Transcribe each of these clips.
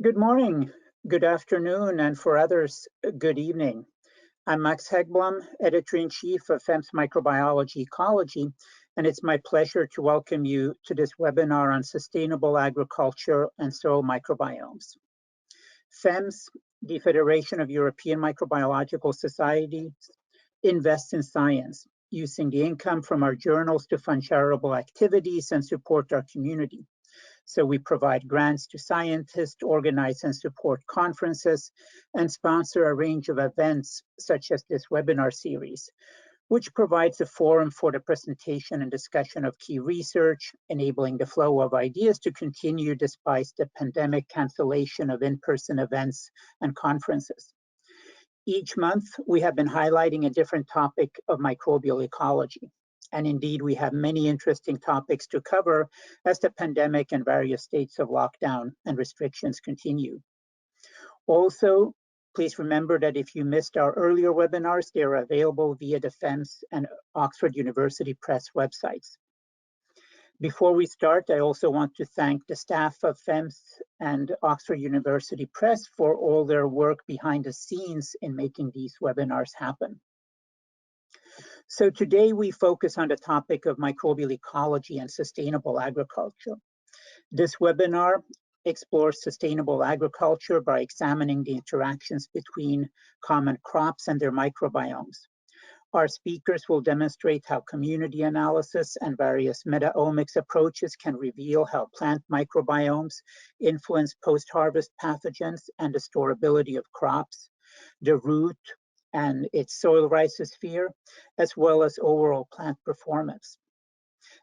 Good morning, good afternoon, and for others, good evening. I'm Max Häggblom, Editor-in-Chief of FEMS Microbiology Ecology, and it's my pleasure to welcome you to this webinar on sustainable agriculture and soil microbiomes. FEMS, the Federation of European Microbiological Societies, invests in science, using the income from our journals to fund charitable activities and support our community. So we provide grants to scientists, organize and support conferences, and sponsor a range of events such as this webinar series, which provides a forum for the presentation and discussion of key research, enabling the flow of ideas to continue despite the pandemic cancellation of in-person events and conferences. Each month, we have been highlighting a different topic of microbial ecology. And indeed, we have many interesting topics to cover as the pandemic and various states of lockdown and restrictions continue. Also, please remember that if you missed our earlier webinars, they are available via the FEMS and Oxford University Press websites. Before we start, I also want to thank the staff of FEMS and Oxford University Press for all their work behind the scenes in making these webinars happen. So today we focus on the topic of microbial ecology and sustainable agriculture. This webinar explores sustainable agriculture by examining the interactions between common crops and their microbiomes. Our speakers will demonstrate how community analysis and various meta-omics approaches can reveal how plant microbiomes influence post-harvest pathogens and the storability of crops, the root, and its soil rhizosphere, as well as overall plant performance.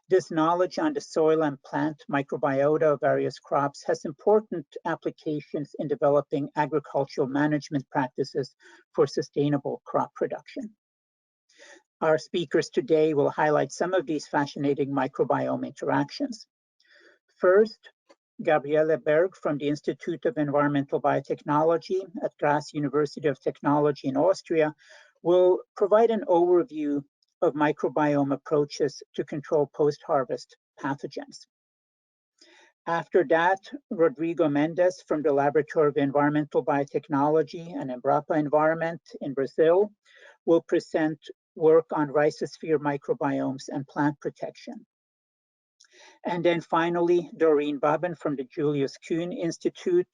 This knowledge on the soil and plant microbiota of various crops has important applications in developing agricultural management practices for sustainable crop production. Our speakers today will highlight some of these fascinating microbiome interactions. First, Gabriele Berg from the Institute of Environmental Biotechnology at Graz University of Technology in Austria will provide an overview of microbiome approaches to control post-harvest pathogens. After that, Rodrigo Mendes from the Laboratory of Environmental Biotechnology and Embrapa Environment in Brazil will present work on rhizosphere microbiomes and plant protection. And then finally, Doreen Babin from the Julius Kuhn Institute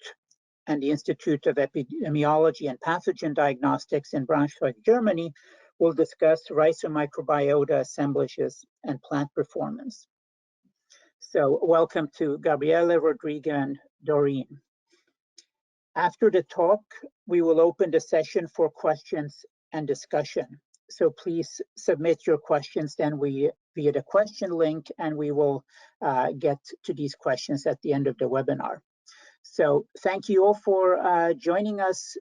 and the Institute of Epidemiology and Pathogen Diagnostics in Braunschweig, Germany, will discuss rhizomicrobiota assemblages and plant performance. So welcome to Gabriele, Rodrigo, and Doreen. After the talk, we will open the session for questions and discussion. So please submit your questions then via the question link, and we will get to these questions at the end of the webinar. So thank you all for joining us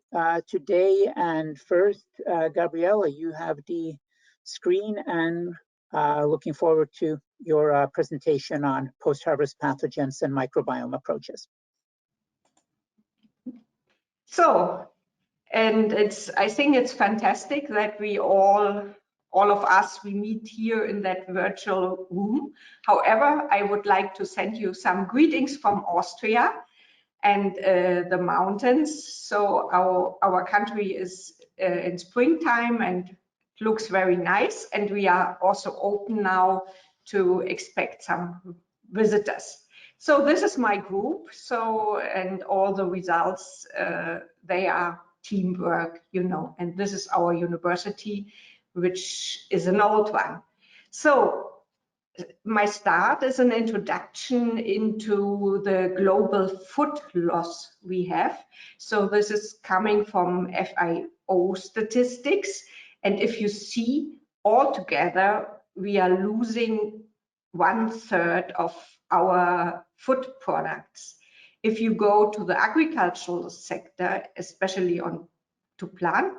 today. And first, Gabriele, you have the screen, and looking forward to your presentation on post-harvest pathogens and microbiome approaches. So, and I think it's fantastic that we all of us, we meet here in that virtual room. However, I would like to send you some greetings from Austria and the mountains. So our country is in springtime and looks very nice. And we are also open now to expect some visitors. So this is my group. So, and all the results, they are teamwork, you know, and this is our university, which is an old one. So my start is an introduction into the global food loss we have. So this is coming from FAO statistics. And if you see altogether, we are losing 1/3 of our food products. If you go to the agricultural sector, especially on to plant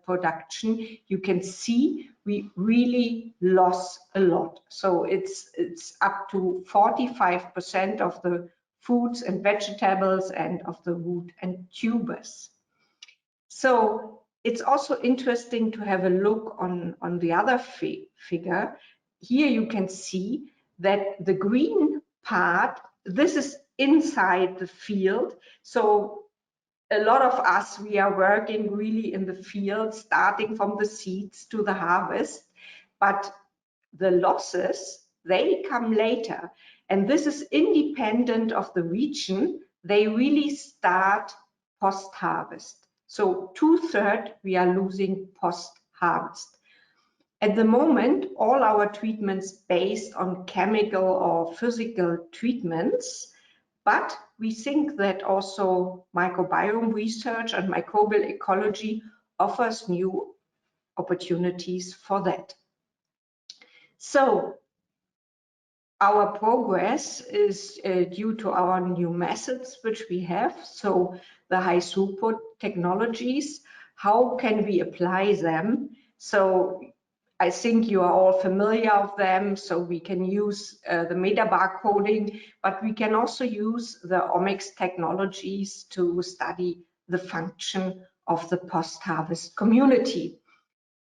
production, you can see we really lost a lot. So it's up to 45% of the fruits and vegetables and of the root and tubers. So it's also interesting to have a look on the other figure. Here you can see that the green part, this is inside the field. So a lot of us, we are working really in the field, starting from the seeds to the harvest, but the losses, they come later. And this is independent of the region. They really start post-harvest. So 2/3 we are losing post-harvest. At the moment, all our treatments based on chemical or physical treatments, but we think that also microbiome research and microbial ecology offers new opportunities for that. So our progress is due to our new methods which we have. So the high throughput technologies, how can we apply them? So I think you are all familiar with them. So we can use the metabarcoding, but we can also use the omics technologies to study the function of the post-harvest community.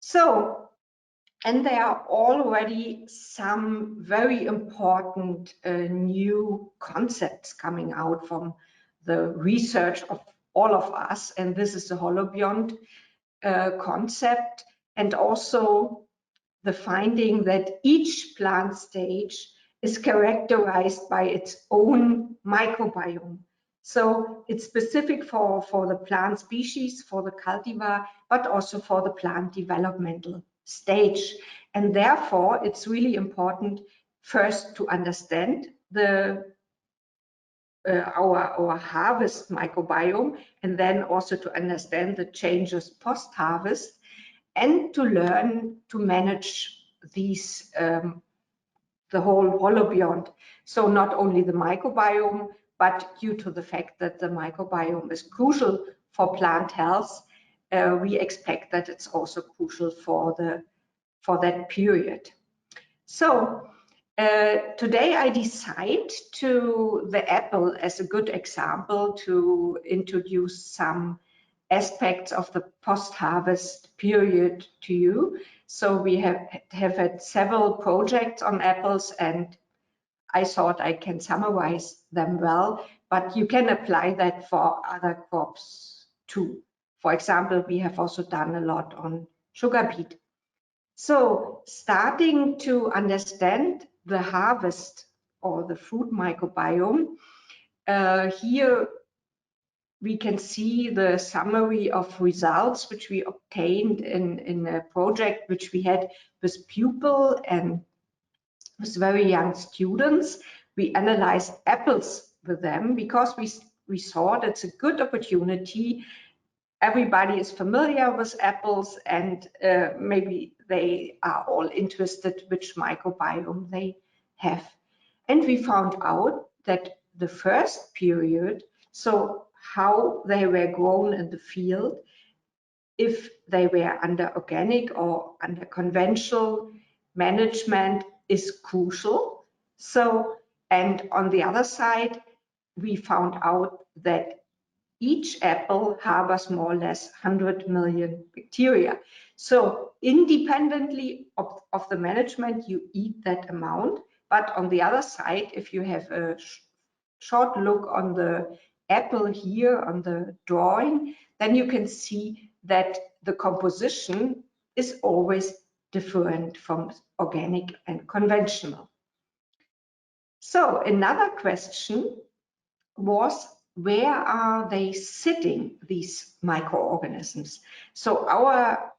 So, and there are already some very important new concepts coming out from the research of all of us, and this is the holobiont concept, and also the finding that each plant stage is characterized by its own microbiome. So it's specific for the plant species, for the cultivar, but also for the plant developmental stage. And therefore, it's really important first to understand our harvest microbiome, and then also to understand the changes post-harvest, and to learn to manage these, the whole holobiont. So not only the microbiome, but due to the fact that the microbiome is crucial for plant health, we expect that it's also crucial for that period. So today I decide to the apple as a good example to introduce some aspects of the post-harvest period to you. So we have had several projects on apples, and I thought I can summarize them well, but you can apply that for other crops too. For example, we have also done a lot on sugar beet. So starting to understand the harvest or the fruit microbiome, here we can see the summary of results which we obtained in a project which we had with pupil and with very young students. We analyzed apples with them because we thought it's a good opportunity. Everybody is familiar with apples, and maybe they are all interested which microbiome they have. And we found out that the first period, so how they were grown in the field, if they were under organic or under conventional management, is crucial. So, and on the other side, we found out that each apple harbors more or less 100 million bacteria. So independently of the management, you eat that amount. But on the other side, if you have a short look on the apple here on the drawing, then you can see that the composition is always different from organic and conventional. So another question was, where are they sitting, these microorganisms? So our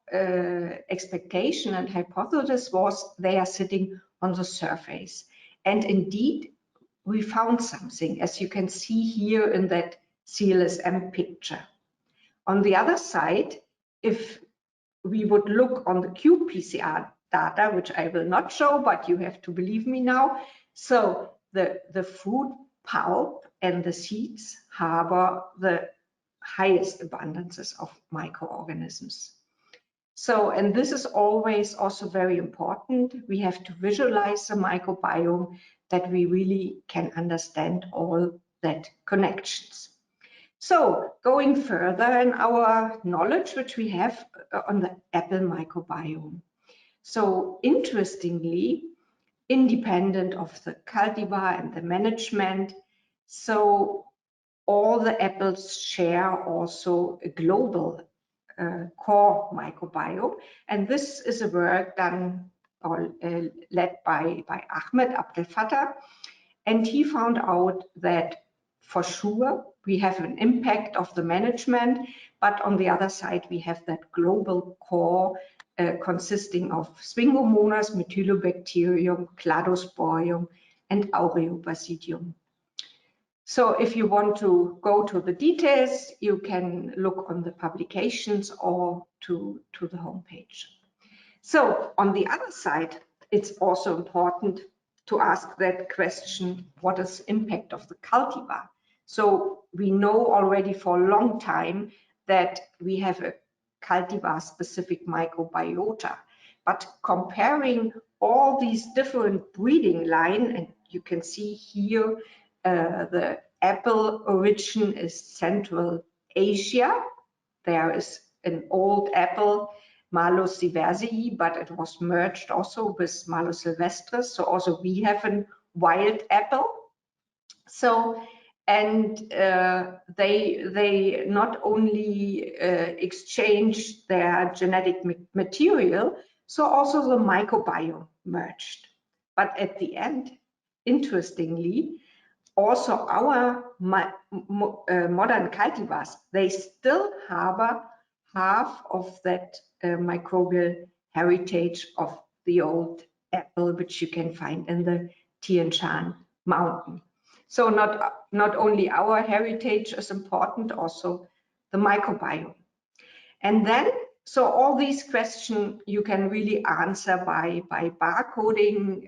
expectation and hypothesis was they are sitting on the surface. And indeed, we found something, as you can see here in that CLSM picture. On the other side, if we would look on the qPCR data, which I will not show, but you have to believe me now. So the fruit pulp and the seeds harbor the highest abundances of microorganisms. So, and this is always also very important. We have to visualize the microbiome, that we really can understand all that connections. So going further in our knowledge, which we have on the apple microbiome. So interestingly, independent of the cultivar and the management, So all the apples share also a global core microbiome, and this is a work done or led by Ahmed Abdelfattah, and he found out that for sure we have an impact of the management, but on the other side we have that global core consisting of Sphingomonas, Methylobacterium, Cladosporium, and Aureobasidium. So if you want to go to the details, you can look on the publications or to the homepage. So on the other side, it's also important to ask that question, what is the impact of the cultivar? So we know already for a long time that we have a cultivar-specific microbiota, but comparing all these different breeding lines, and you can see here the apple origin is Central Asia. There is an old apple, Malus siversii, but it was merged also with Malus sylvestris. So also we have a wild apple. So, and they not only exchange their genetic material, so also the microbiome merged. But at the end, interestingly, also our modern cultivars, they still harbor half of that microbial heritage of the old apple, which you can find in the Tian Shan mountain. So not only our heritage is important, also the microbiome. And then, so all these questions you can really answer by barcoding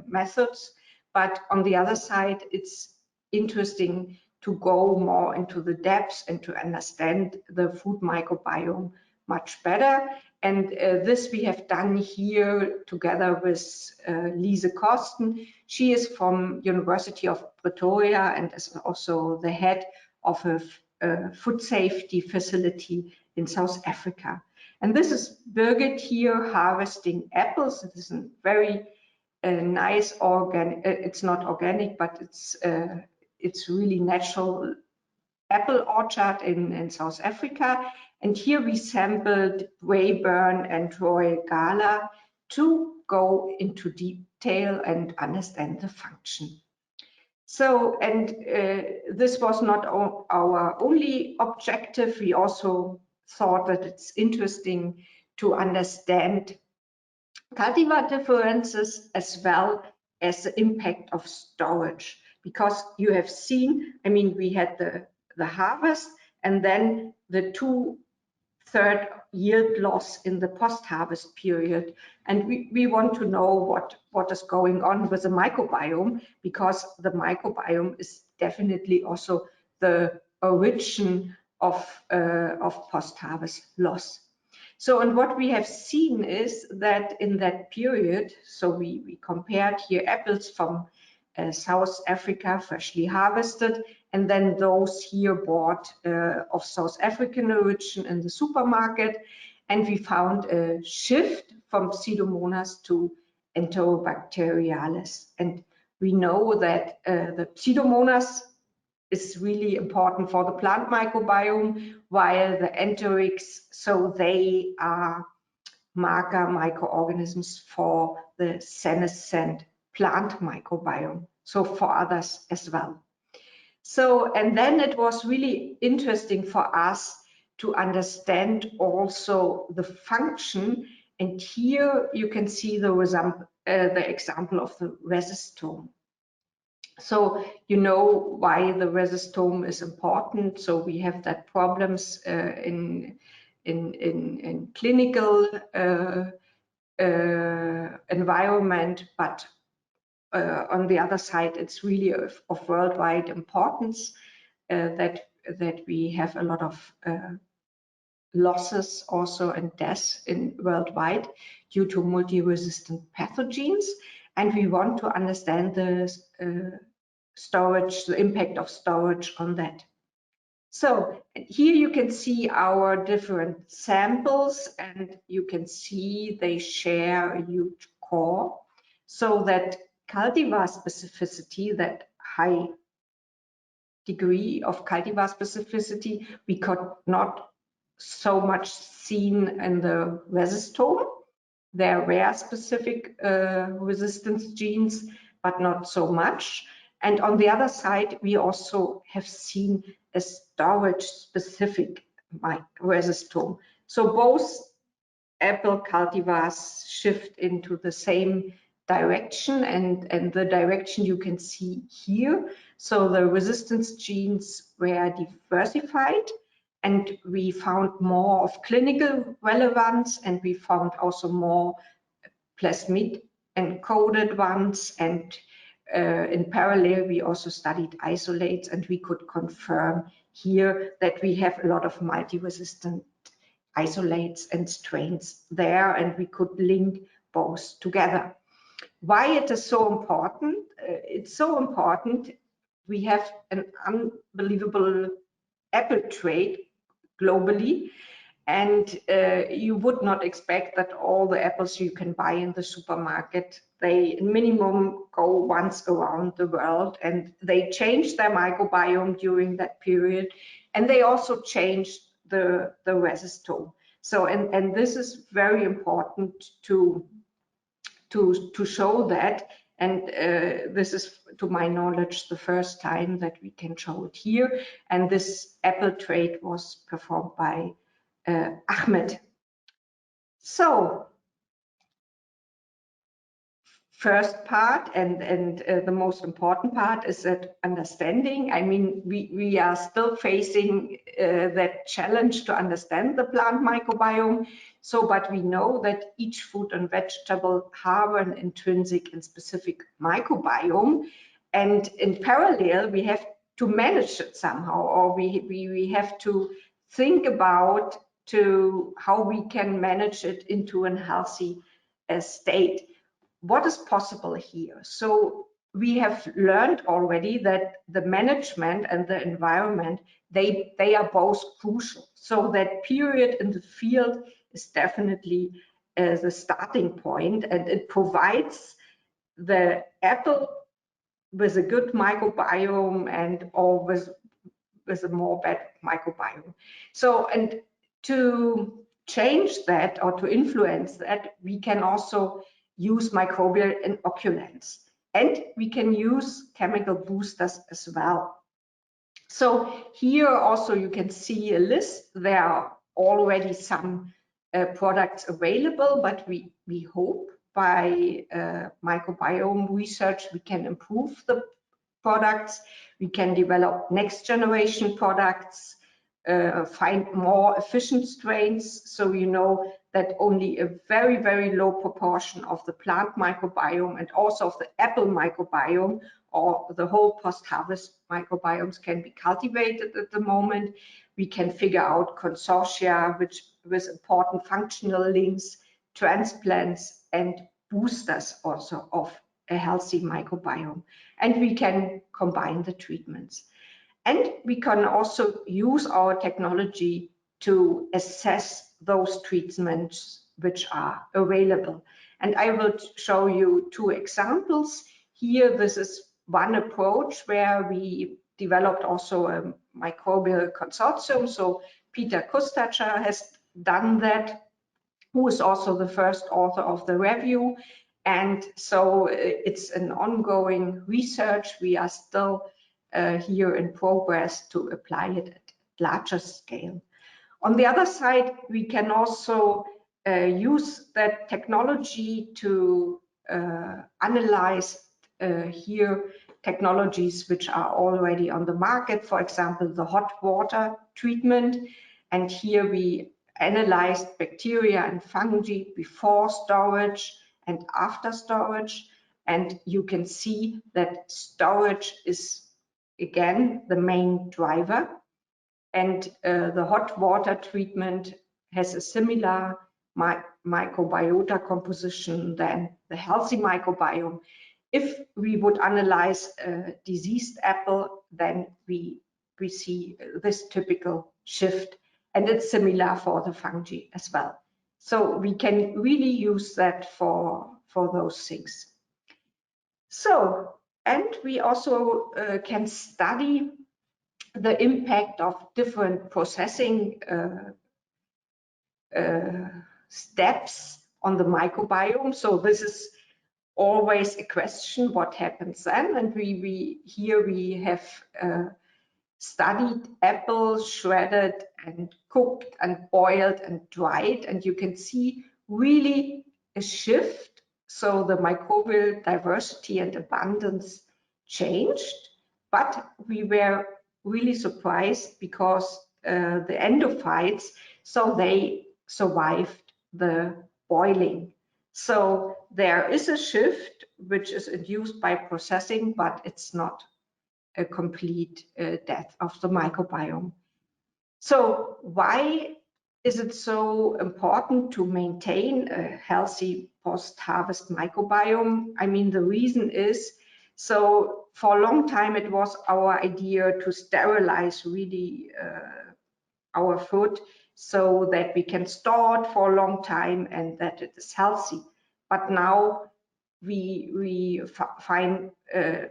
methods. But on the other side, it's interesting to go more into the depths and to understand the food microbiome much better. And this we have done here together with Lise Korsten. She is from University of Pretoria and is also the head of a food safety facility in South Africa. And this is Birgit here harvesting apples. It is a very nice organic, it's not organic, but it's really natural apple orchard in South Africa. And here we sampled Weyburn and Royal Gala to go into detail and understand the function. So, and this was not our only objective. We also thought that it's interesting to understand cultivar differences as well as the impact of storage, because you have seen, I mean, we had the harvest and then the 2/3 yield loss in the post-harvest period. And we want to know what is going on with the microbiome, because the microbiome is definitely also the origin of post-harvest loss. So, and what we have seen is that in that period, so we compared here apples from South Africa, freshly harvested, and then those here bought of South African origin in the supermarket. And we found a shift from Pseudomonas to Enterobacteriales. And we know that the Pseudomonas is really important for the plant microbiome, while the enterics, so they are marker microorganisms for the senescent plant microbiome, so for others as well. So, and then it was really interesting for us to understand also the function. And here you can see the example of the rhizostome. So you know why the rhizostome is important. So we have that problems in clinical environment, but on the other side, it's really of worldwide importance that we have a lot of losses also and deaths worldwide due to multi-resistant pathogens. And we want to understand the storage, the impact of storage on that. So here you can see our different samples, and you can see they share a huge core, so that cultivar specificity, that high degree of cultivar specificity. We could not so much seen in the rhizostome. There were specific resistance genes, but not so much. And on the other side, we also have seen a storage-specific rhizostome. So both apple cultivars shift into the same direction, and the direction you can see here. So the resistance genes were diversified, and we found more of clinical relevance, and we found also more plasmid encoded ones, and in parallel we also studied isolates, and we could confirm here that we have a lot of multi-resistant isolates and strains there, and we could link both together. Why it is so important? It's so important. We have an unbelievable apple trade globally, and you would not expect that all the apples you can buy in the supermarket, they minimum go once around the world, and they change their microbiome during that period, and they also change the rhizostome. So, and this is very important to show that, and this is, to my knowledge, the first time that we can show it here. And this apple trait was performed by Ahmed. So, first part and the most important part is that understanding. I mean, we are still facing that challenge to understand the plant microbiome. So, but we know that each fruit and vegetable have an intrinsic and specific microbiome, and in parallel we have to manage it somehow, or we have to think about how we can manage it into a healthy state. What is possible here? So we have learned already that the management and the environment, they are both crucial. So that period in the field is definitely the starting point, and it provides the apple with a good microbiome and or with a more bad microbiome. So, and to change that or to influence that, we can also use microbial inoculants, and we can use chemical boosters as well. So here also you can see a list. There are already some products available, but we hope by microbiome research we can improve the products, we can develop next generation products, find more efficient strains. So you know that only a very, very low proportion of the plant microbiome and also of the apple microbiome or the whole post-harvest microbiomes can be cultivated at the moment. We can figure out consortia with important functional links, transplants and boosters also of a healthy microbiome. And we can combine the treatments. And we can also use our technology to assess those treatments which are available. And I will show you two examples. Here, this is one approach where we developed also a microbial consortium. So Peter Kustacher has done that, who is also the first author of the review. And so it's an ongoing research. We are still here in progress to apply it at larger scale. On the other side, we can also use that technology to analyze here technologies which are already on the market, for example, the hot water treatment. And here we analyzed bacteria and fungi before storage and after storage. And you can see that storage is again the main driver, and the hot water treatment has a similar microbiota composition than the healthy microbiome. If we would analyze a diseased apple, then we see this typical shift, and it's similar for the fungi as well. So we can really use that for those things. So, and we also can study the impact of different processing steps on the microbiome. So this is always a question, what happens then? And we have studied apples, shredded and cooked and boiled and dried, and you can see really a shift. So the microbial diversity and abundance changed, but we were really surprised because the endophytes, so they survived the boiling. So there is a shift which is induced by processing, but it's not a complete death of the microbiome. So why is it so important to maintain a healthy post-harvest microbiome? I mean, the reason is, so for a long time it was our idea to sterilize really our food so that we can store it for a long time and that it is healthy. But now we find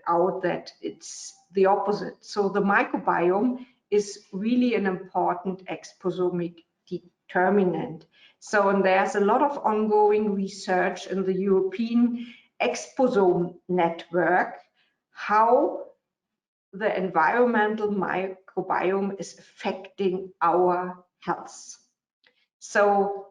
out that it's the opposite. So the microbiome is really an important exposomic determinant. So, and there's a lot of ongoing research in the European exposome network, how the environmental microbiome is affecting our health. So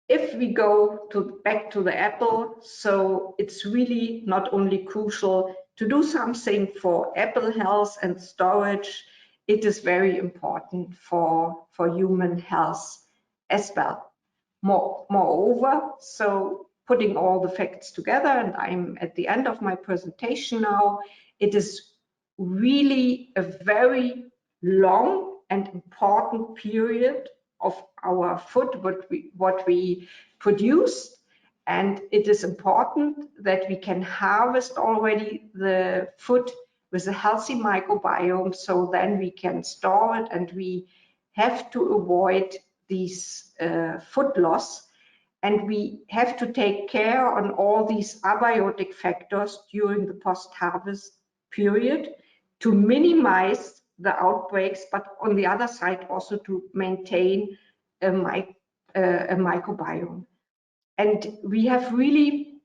if we go back to the apple, so it's really not only crucial to do something for apple health and storage, it is very important for human health as well. Moreover, so putting all the facts together, and I'm at the end of my presentation now, it is really a very long and important period of our food, what we produce, and it is important that we can harvest already the food with a healthy microbiome, so then we can store it, and we have to avoid these food loss, and we have to take care on all these abiotic factors during the post-harvest period to minimize the outbreaks, but on the other side also to maintain a microbiome. And we have really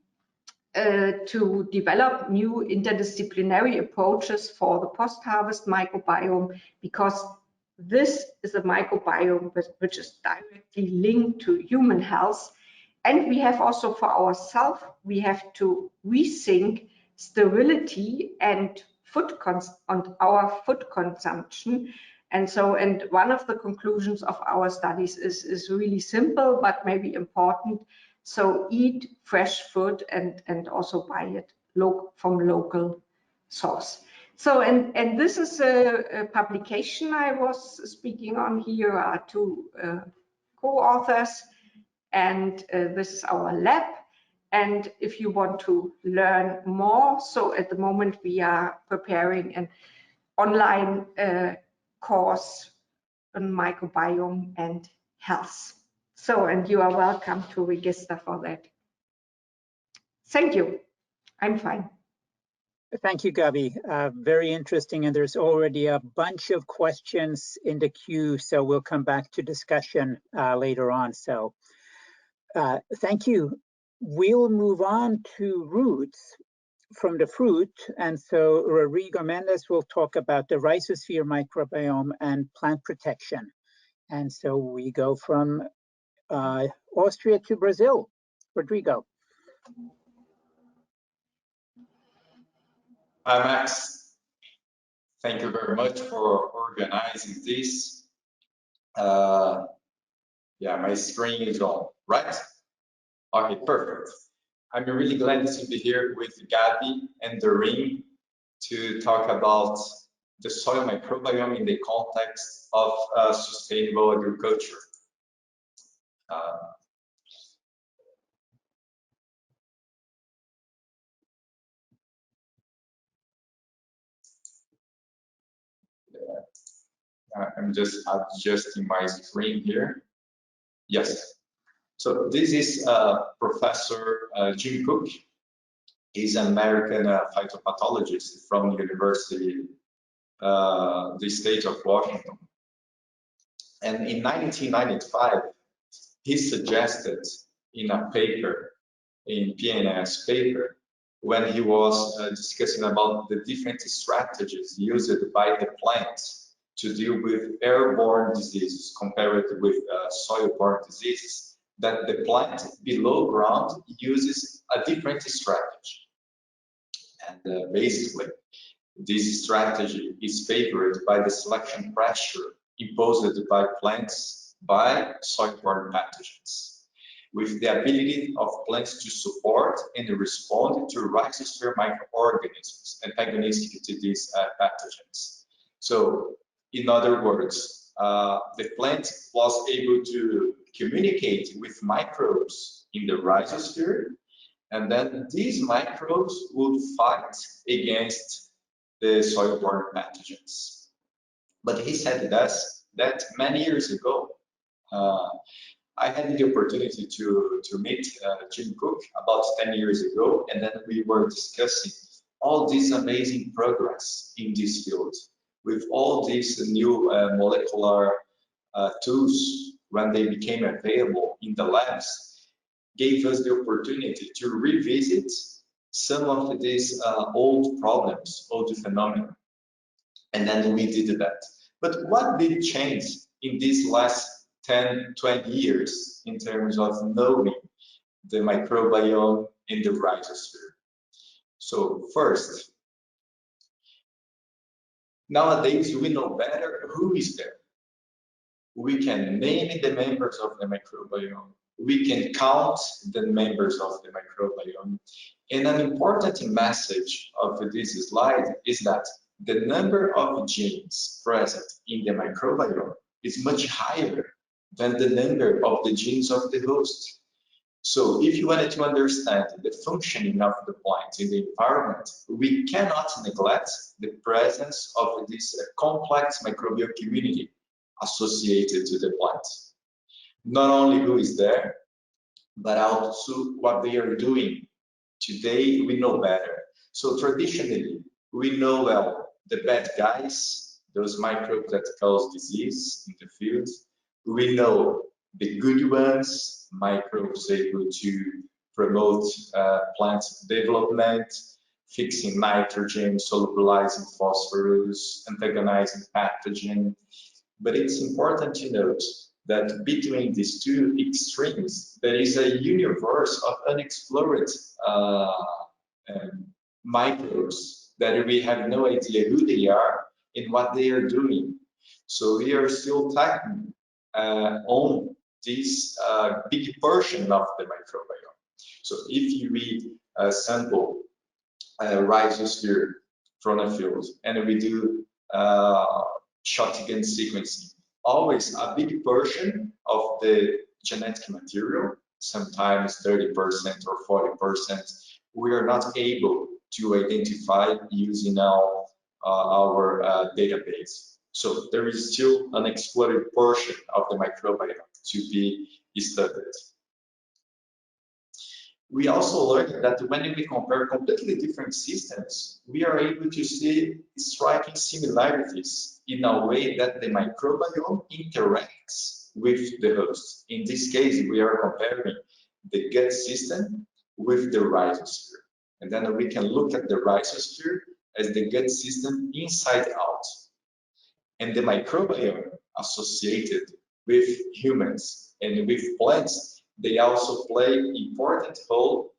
to develop new interdisciplinary approaches for the post-harvest microbiome, because this is a microbiome which is directly linked to human health. And we have also for ourselves, we have to rethink sterility and our food consumption. And so, and one of the conclusions of our studies is really simple, but maybe important. So eat fresh food and also buy it from local source. So, and this is a publication I was speaking on. Here are two co-authors, and this is our lab. And if you want to learn more, so at the moment we are preparing an online course on microbiome and health. So, and you are welcome to register for that. Thank you. I'm fine. Thank you, Gabi. Very interesting, and there's already a bunch of questions in the queue, so we'll come back to discussion later on. So thank you. We'll move on to roots from the fruit, and so Rodrigo Mendes will talk about the rhizosphere microbiome and plant protection. And so we go from Austria to Brazil. Rodrigo. Hi, Max. Thank you very much for organizing this. Yeah, my screen is on, right? Okay, perfect. I'm really glad to be here with Gabi and Doreen to talk about the soil microbiome in the context of sustainable agriculture. I'm just adjusting my screen here. Yes. So this is Professor Jim Cook. He's an American phytopathologist from the University the state of Washington. And in 1995, he suggested in a paper, in PNAS paper, when he was discussing about the different strategies used by the plants to deal with airborne diseases compared with soil-borne diseases, that the plant below ground uses a different strategy. And basically, this strategy is favored by the selection pressure imposed by plants by soil-borne pathogens, with the ability of plants to support and respond to rhizosphere microorganisms antagonistic to these pathogens. So, in other words, the plant was able to communicate with microbes in the rhizosphere, and then these microbes would fight against the soil-borne pathogens. But he said that many years ago. I had the opportunity to meet Jim Cook about 10 years ago, and then we were discussing all this amazing progress in this field with all these new molecular tools when they became available in the labs, gave us the opportunity to revisit some of these old problems, old phenomena, and then we did that. But what did change in these last 10, 20 years in terms of knowing the microbiome in the rhizosphere? So first, nowadays we know better who is there. We can name the members of the microbiome. We can count the members of the microbiome. And an important message of this slide is that the number of genes present in the microbiome is much higher than the number of the genes of the host. So if you wanted to understand the functioning of the plant in the environment, we cannot neglect the presence of this complex microbial community associated to the plant. Not only who is there, but also what they are doing. Today we know better. So traditionally, we know well the bad guys, those microbes that cause disease in the field. We know the good ones, microbes able to promote plant development, fixing nitrogen, solubilizing phosphorus, antagonizing pathogen. But it's important to note that between these two extremes, there is a universe of unexplored microbes that we have no idea who they are and what they are doing. So we are still tackling on this big portion of the microbiome. So if we sample a rhizosphere from a field and we do shotgun sequencing, always a big portion of the genetic material, sometimes 30% or 40%, we are not able to identify using our database. So there is still an unexplored portion of the microbiome to be studied. We also learned that when we compare completely different systems, we are able to see striking similarities in a way that the microbiome interacts with the host. In this case, we are comparing the gut system with the rhizosphere. And then we can look at the rhizosphere as the gut system inside out. And the microbiome associated with humans and with plants, they also play an important role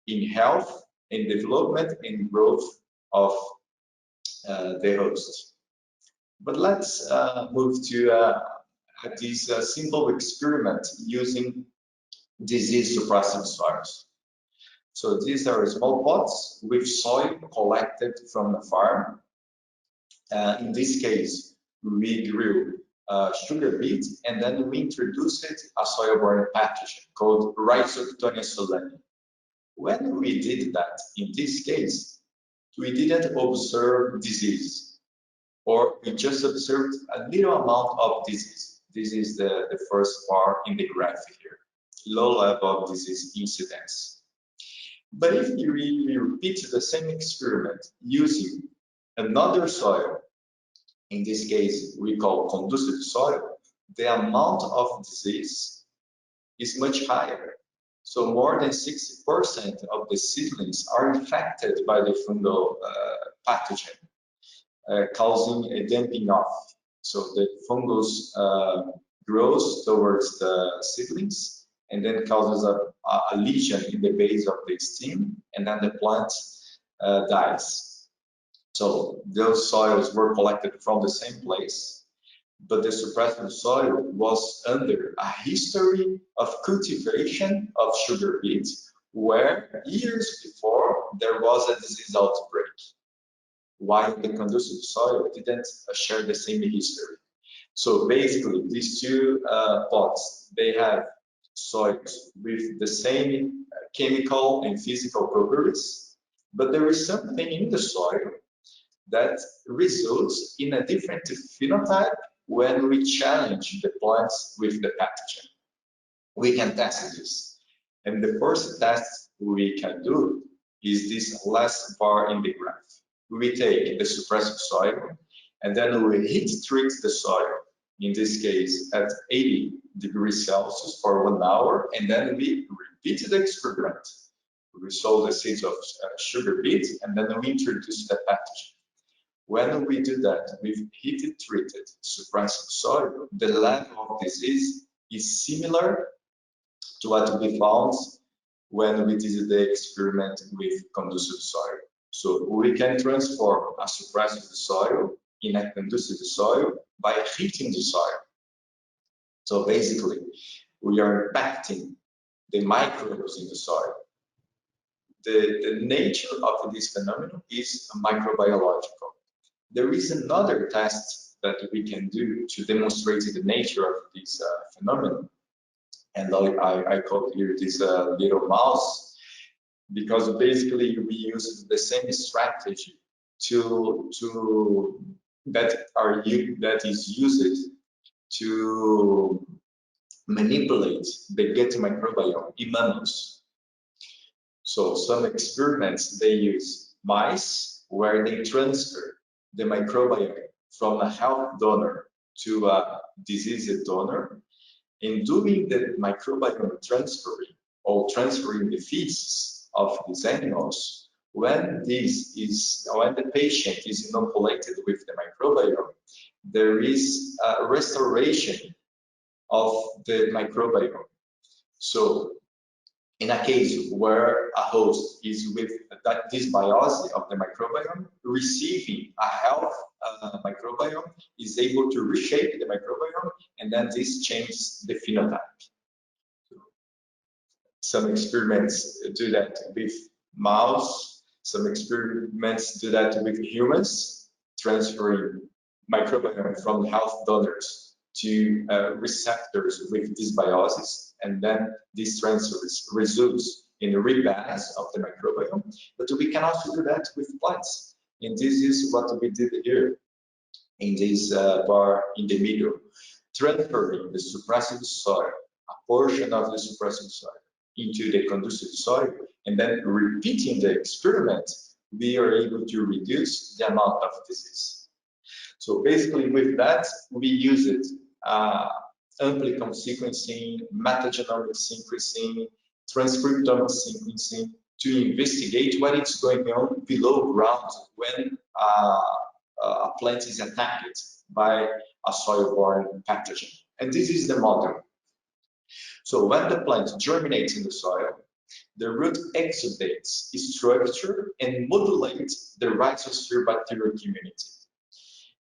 in health and development and growth of the host. But let's move to this simple experiment using disease suppressing soils. So these are small pots with soil collected from the farm. In this case, we grew sugar beet, and then we introduced a soil-borne pathogen called Rhizoctonia solani. When we did that, in this case, we didn't observe disease, or we just observed a little amount of disease. This is the first bar in the graph here, low level of disease incidence. But if we repeat the same experiment using another soil in this case we call conducive soil, the amount of disease is much higher. So more than 60% of the seedlings are infected by the fungal pathogen, causing a damping off. So the fungus grows towards the seedlings and then causes a lesion in the base of the stem, and then the plant dies. So those soils were collected from the same place, but the suppressed soil was under a history of cultivation of sugar beets, where years before there was a disease outbreak, while the conducive soil didn't share the same history. So basically, these two pots, they have soils with the same chemical and physical properties, but there is something in the soil that results in a different phenotype when we challenge the plants with the pathogen. We can test this. And the first test we can do is this last bar in the graph. We take the suppressive soil and then we heat treat the soil, in this case at 80 degrees Celsius for 1 hour, and then we repeat the experiment. We sow the seeds of sugar beet and then we introduce the pathogen. When we do that with heat treated suppressive soil, the level of disease is similar to what we found when we did the experiment with conducive soil. So we can transform a suppressive soil in a conducive soil by heating the soil. So basically, we are impacting the microbes in the soil. The nature of this phenomenon is microbiological. There is another test that we can do to demonstrate the nature of this phenomenon, and I call here this little mouse, because basically we use the same strategy that is used to manipulate the gut microbiome in mammals. So some experiments, they use mice where they transfer the microbiome from a health donor to a diseased donor, and doing the microbiome transferring the feces of these animals, when the patient is inoculated with the microbiome, there is a restoration of the microbiome. So in a case where a host is with that dysbiosis of the microbiome, receiving a health microbiome is able to reshape the microbiome, and then this changes the phenotype. Some experiments do that with mouse, some experiments do that with humans, transferring microbiome from health donors to receptors with dysbiosis, and then this transfer results in a rebalance of the microbiome. But we can also do that with plants, and this is what we did here in this bar in the middle, transferring the suppressive soil, a portion of the suppressive soil, into the conducive soil, and then repeating the experiment, we are able to reduce the amount of disease. So basically with that, we use it amplicon sequencing, metagenomic sequencing, transcriptomic sequencing to investigate what is going on below ground when a plant is attacked by a soil-borne pathogen. And this is the model. So when the plant germinates in the soil, the root exudates its structure and modulates the rhizosphere bacterial community.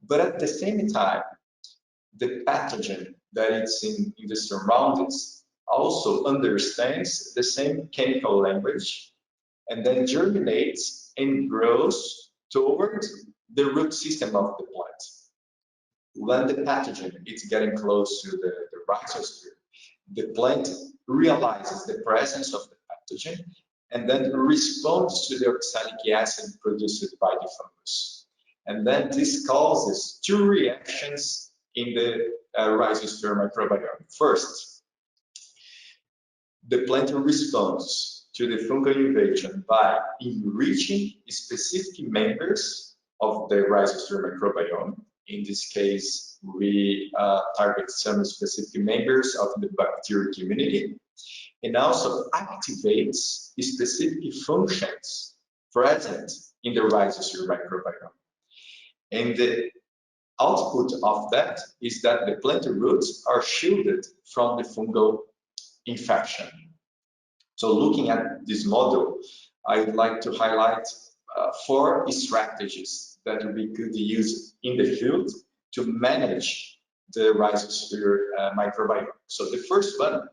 But at the same time, the pathogen that is in the surroundings also understands the same chemical language and then germinates and grows toward the root system of the plant. When the pathogen is getting close to the rhizosphere, the plant realizes the presence of the pathogen and then responds to the oxalic acid produced by the fungus. And then this causes two reactions in the rhizosphere microbiome. First, the plant responds to the fungal invasion by enriching specific members of the rhizosphere microbiome, In this case, we target some specific members of the bacterial community, and also activates specific functions present in the rhizosphere microbiome. And the output of that is that the plant roots are shielded from the fungal infection. So looking at this model, I'd like to highlight 4 strategies that we could use in the field to manage the rhizosphere microbiome. So the first one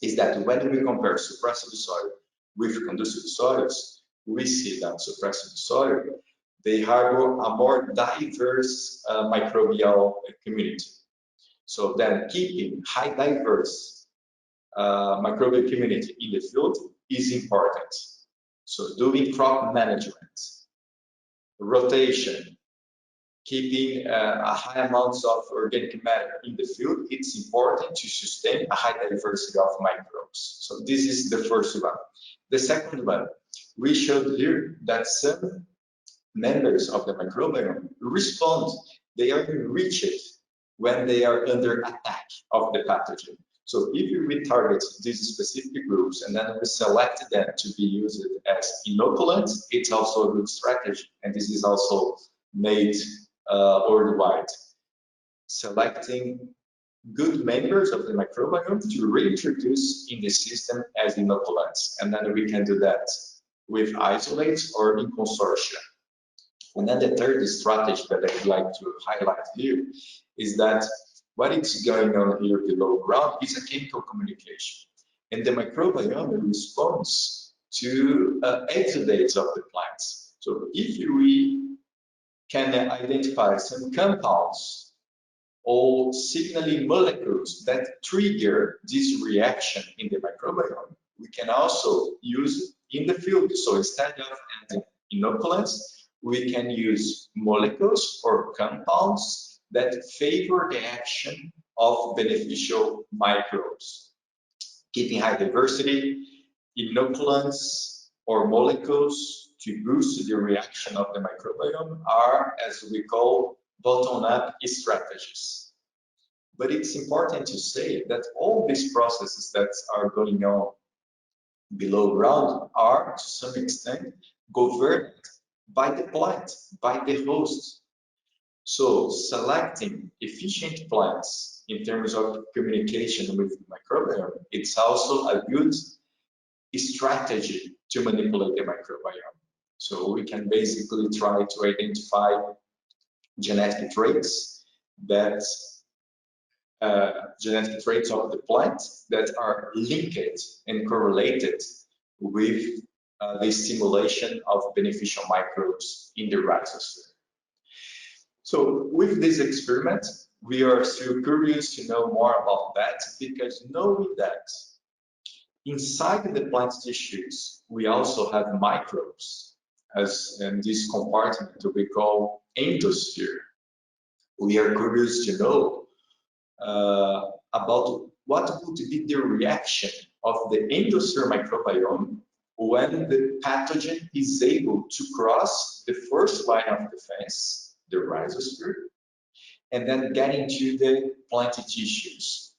is that when we compare suppressed soil with conducive soils, we see that suppressed soil, they harbor a more diverse microbial community. So then keeping high diverse microbial community in the field is important. So doing crop management, rotation, keeping a high amounts of organic matter in the field, it's important to sustain a high diversity of microbes. So this is the first one. The second one, we showed here that some members of the microbiome respond, they are enriched when they are under attack of the pathogen. So if we target these specific groups and then we select them to be used as inoculants, it's also a good strategy. And this is also made worldwide. Selecting good members of the microbiome to reintroduce in the system as inoculants. And then we can do that with isolates or in consortia. And then the third strategy that I'd like to highlight here is that what is going on here below ground is a chemical communication. And the microbiome responds to exudates of the plants. So if we can identify some compounds or signaling molecules that trigger this reaction in the microbiome, we can also use in the field. So instead of adding inoculants, we can use molecules or compounds that favor the action of beneficial microbes. Keeping high diversity, inoculants or molecules to boost the reaction of the microbiome are, as we call, bottom-up strategies. But it's important to say that all these processes that are going on below ground are, to some extent, governed by the plant, by the host. So selecting efficient plants in terms of communication with the microbiome, it's also a good strategy to manipulate the microbiome. So we can basically try to identify genetic traits that genetic traits of the plant that are linked and correlated with the stimulation of beneficial microbes in the rhizosphere. So with this experiment, we are still curious to know more about that, because knowing that inside the plant tissues, we also have microbes, as in this compartment we call endosphere. We are curious to know about what would be the reaction of the endosphere microbiome when the pathogen is able to cross the first line of defense, the rhizosphere, and then get into the plant tissues.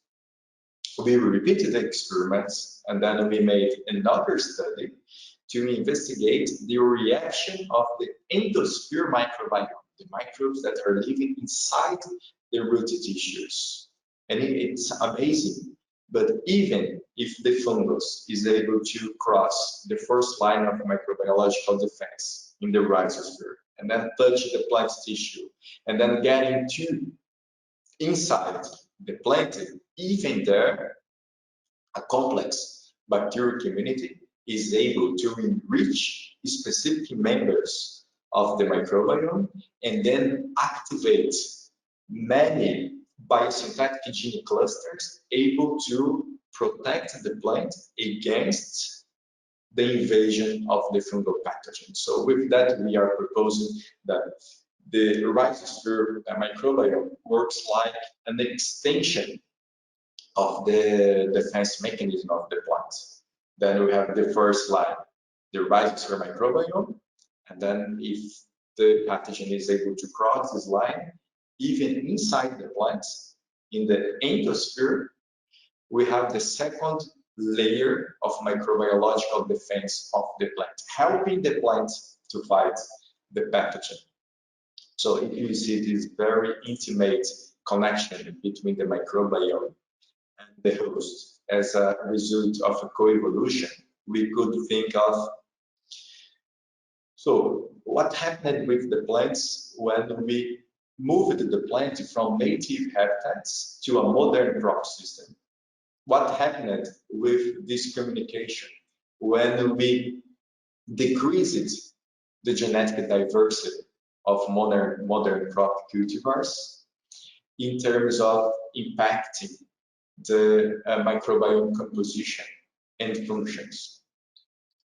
We repeated the experiments, and then we made another study to investigate the reaction of the endosphere microbiome, the microbes that are living inside the root tissues. And it's amazing, but even if the fungus is able to cross the first line of microbiological defense in the rhizosphere, and then touch the plant tissue, and then get into inside the plant, even there, a complex bacterial community is able to enrich specific members of the microbiome and then activate many biosynthetic gene clusters able to protect the plant against the invasion of the fungal pathogen. So with that, we are proposing that the rhizosphere microbiome works like an extension of the defense mechanism of the plant. Then we have the first line, the rhizosphere microbiome, and then if the pathogen is able to cross this line, even inside the plants, in the endosphere, we have the second layer of microbiological defense of the plant, helping the plant to fight the pathogen. So if you see this very intimate connection between the microbiome and the host as a result of a coevolution, we could think of, so what happened with the plants when we moved the plant from native habitats to a modern crop system? What happened with this communication when we decreased the genetic diversity of modern crop cultivars in terms of impacting the microbiome composition and functions?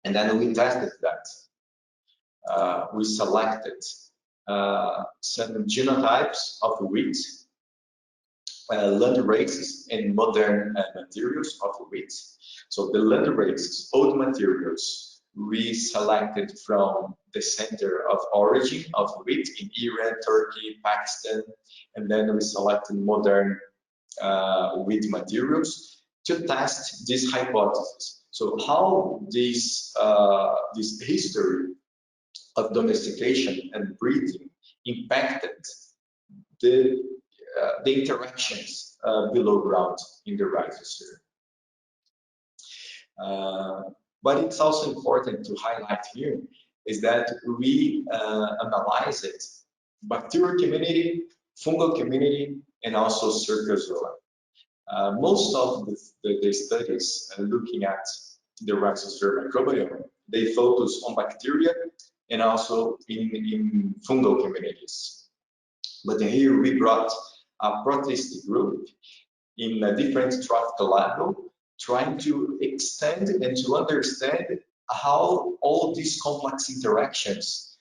And then we tested that. We selected some genotypes of wheat, land races and modern materials of wheat. So the land races, old materials, we selected from the center of origin of wheat in Iran, Turkey, Pakistan, and then we selected modern wheat materials to test this hypothesis. So how this history of domestication and breeding impacted the interactions below ground in the rhizosphere. But it's also important to highlight here is that we analyze it, bacterial community, fungal community, and also cercozoa. Most of the studies looking at the rhizosphere microbiome, they focus on bacteria and also in fungal communities. But here we brought a protist group in a different trophical level, trying to extend and to understand how all these complex interactions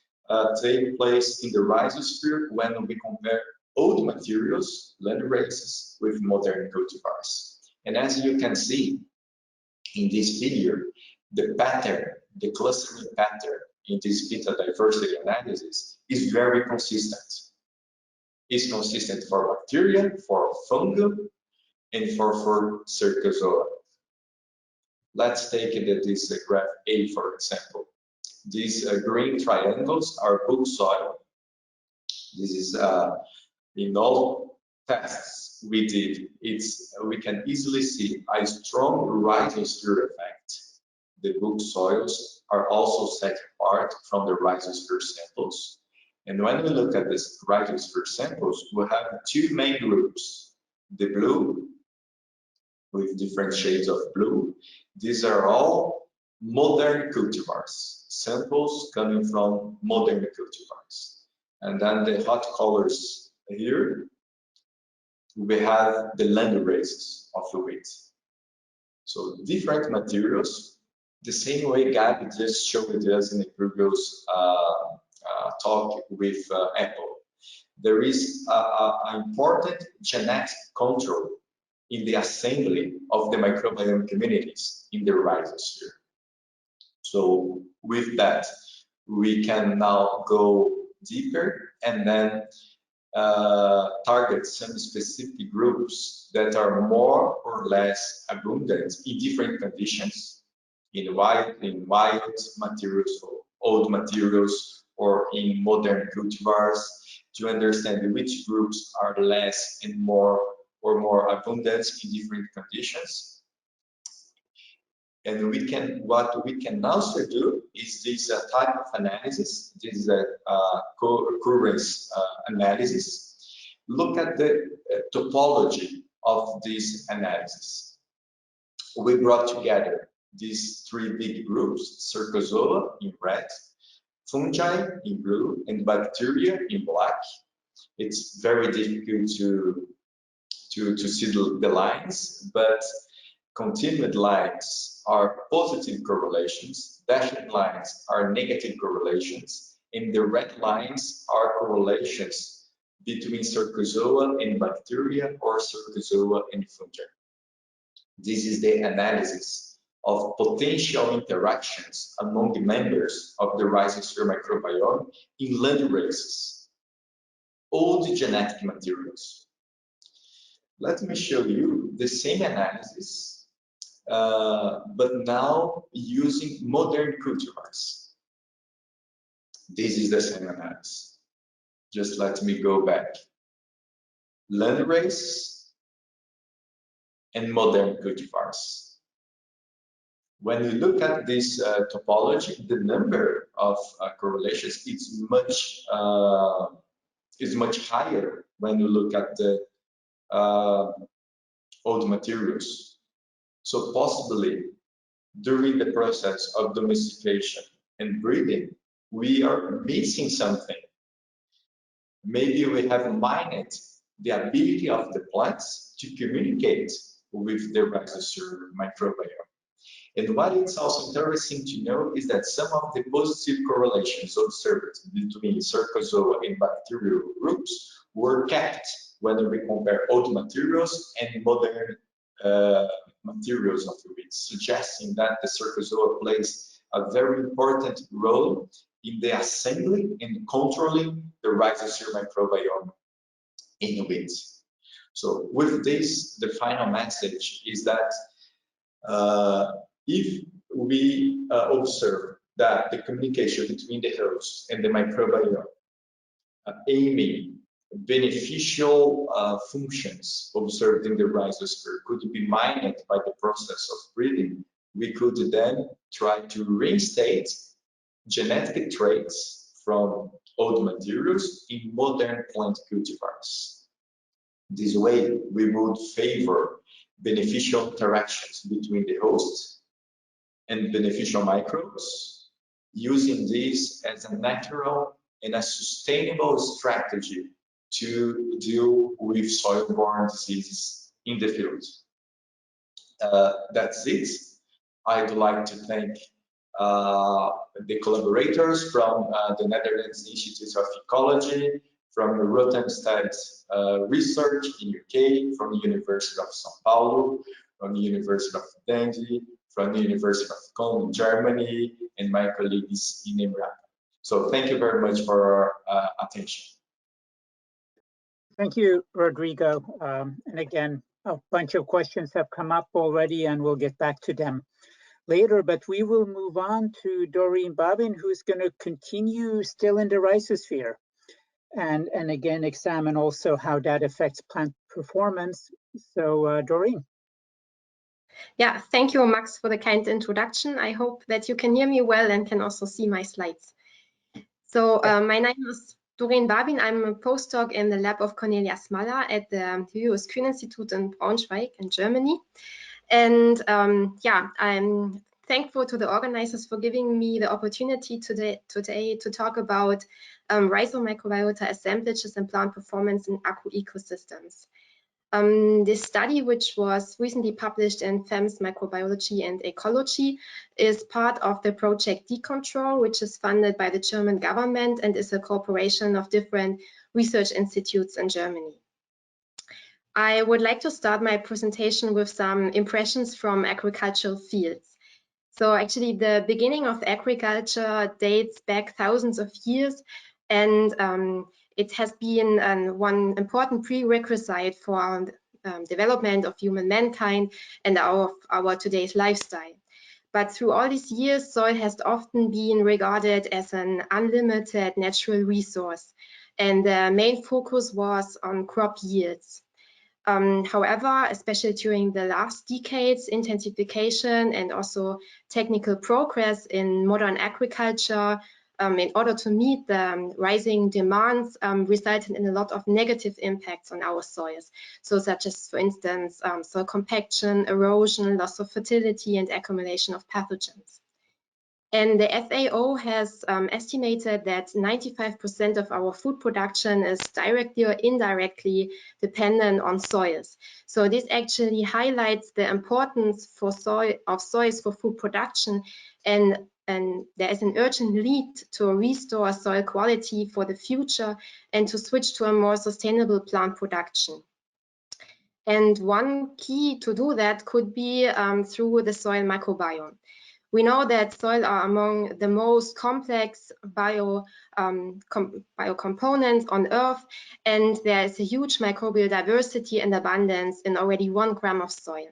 take place in the rhizosphere when we compare old materials, land races, with modern cultivars. And as you can see in this figure, the pattern, the clustering pattern in this beta diversity analysis is very consistent. It's consistent for bacteria, for fungi, and for cercozoa. Let's take this graph A, for example. These green triangles are book soil. This is in all tests we did. We can easily see a strong rhizosphere effect. The book soils are also set apart from the rhizosphere samples. And when we look at this rhizosphere samples, we have two main groups: the blue with different shades of blue. These are all modern cultivars, samples coming from modern cultivars. And then the hot colors here, we have the land races of the wheat. So different materials, the same way Gabi just showed us in the previous talk with Apple. There is an important genetic control in the assembly of the microbiome communities in the rhizosphere. So with that, we can now go deeper and then target some specific groups that are more or less abundant in different conditions, in wild materials, or old materials, or in modern cultivars, to understand which groups are less and more abundant in different conditions. And what we can also do is this type of analysis. This is a co-occurrence analysis. Look at the topology of this analysis. We brought together these three big groups: cercozoa in red, fungi in blue, and bacteria in black. It's very difficult to see the lines, but continued lines are positive correlations, dashed lines are negative correlations, and the red lines are correlations between cercozoa and bacteria or cercozoa and fungi. This is the analysis of potential interactions among the members of the rhizosphere microbiome in land races. old genetic materials. Let me show you the same analysis, but now using modern cultivars. This is the same analysis. Just let me go back. Landrace and modern cultivars. When you look at this topology, the number of correlations is much higher when you look at the old materials. So possibly during the process of domestication and breeding, we are missing something. Maybe we have mined the ability of the plants to communicate with the rhizosphere microbiome. And what is also interesting to know is that some of the positive correlations observed between cercozoa and bacterial groups were kept when we compare old materials and modern materials of the weeds, suggesting that the cercozoa plays a very important role in the assembly and controlling the rhizosphere microbiome in weeds. So with this, the final message is that if we observe that the communication between the host and the microbiome aiming beneficial functions observed in the rhizosphere could be mined by the process of breeding, we could then try to reinstate genetic traits from old materials in modern plant cultivars. This way, we would favor beneficial interactions between the host and beneficial microbes, using this as a natural and a sustainable strategy to deal with soil-borne diseases in the field. That's it. I'd like to thank the collaborators from the Netherlands Institute of Ecology, from the Rotterdam Research in UK, from the University of São Paulo, from the University of Dundee, from the University of Cologne in Germany, and my colleagues in Embrapa. So thank you very much for your attention. Thank you, Rodrigo. And again, a bunch of questions have come up already, and we'll get back to them later, but we will move on to Doreen Babin, who's going to continue still in the rhizosphere and again examine also how that affects plant performance. So Doreen. Yeah, thank you, Max, for the kind introduction. I hope that you can hear me well and can also see my slides. So my name is Doreen Babin. I'm a postdoc in the lab of Cornelia Smaller at the Julius Kühn Institute in Braunschweig in Germany. And yeah, I'm thankful to the organizers for giving me the opportunity today to talk about rhizomicrobiota assemblages and plant performance in agroecosystems. This study, which was recently published in FEMS Microbiology and Ecology, is part of the project Decontrol, which is funded by the German government and is a cooperation of different research institutes in Germany. I would like to start my presentation with some impressions from agricultural fields. So actually the beginning of agriculture dates back thousands of years, and it has been one important prerequisite for development of human mankind and our today's lifestyle. But through all these years, soil has often been regarded as an unlimited natural resource, and the main focus was on crop yields. However, especially during the last decades, intensification and also technical progress in modern agriculture in order to meet the rising demands resulted in a lot of negative impacts on our soils. So such as, for instance, soil compaction, erosion, loss of fertility, and accumulation of pathogens. And the FAO has estimated that 95% of our food production is directly or indirectly dependent on soils. So this actually highlights the importance for soils for food production, and there is an urgent need to restore soil quality for the future and to switch to a more sustainable plant production. And one key to do that could be through the soil microbiome. We know that soil are among the most complex biocomponents on Earth, and there is a huge microbial diversity and abundance in already 1 gram of soil.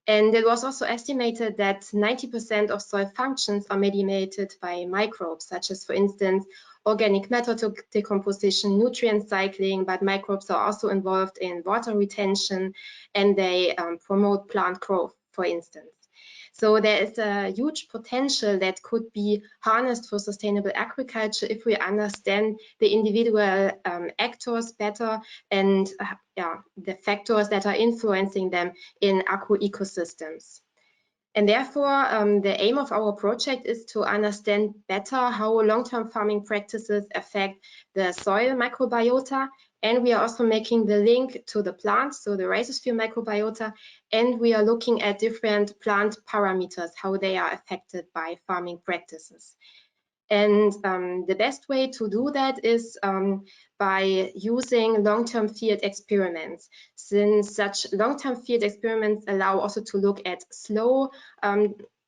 And it was also estimated that 90% of soil functions are mediated by microbes, such as, for instance, organic matter decomposition, nutrient cycling, but microbes are also involved in water retention, and they promote plant growth, for instance. So there is a huge potential that could be harnessed for sustainable agriculture if we understand the individual actors better and the factors that are influencing them in agroecosystems. And therefore, the aim of our project is to understand better how long-term farming practices affect the soil microbiota. And we are also making the link to the plants, so the rhizosphere microbiota, and we are looking at different plant parameters, how they are affected by farming practices. And the best way to do that is by using long-term field experiments, since such long-term field experiments allow also to look at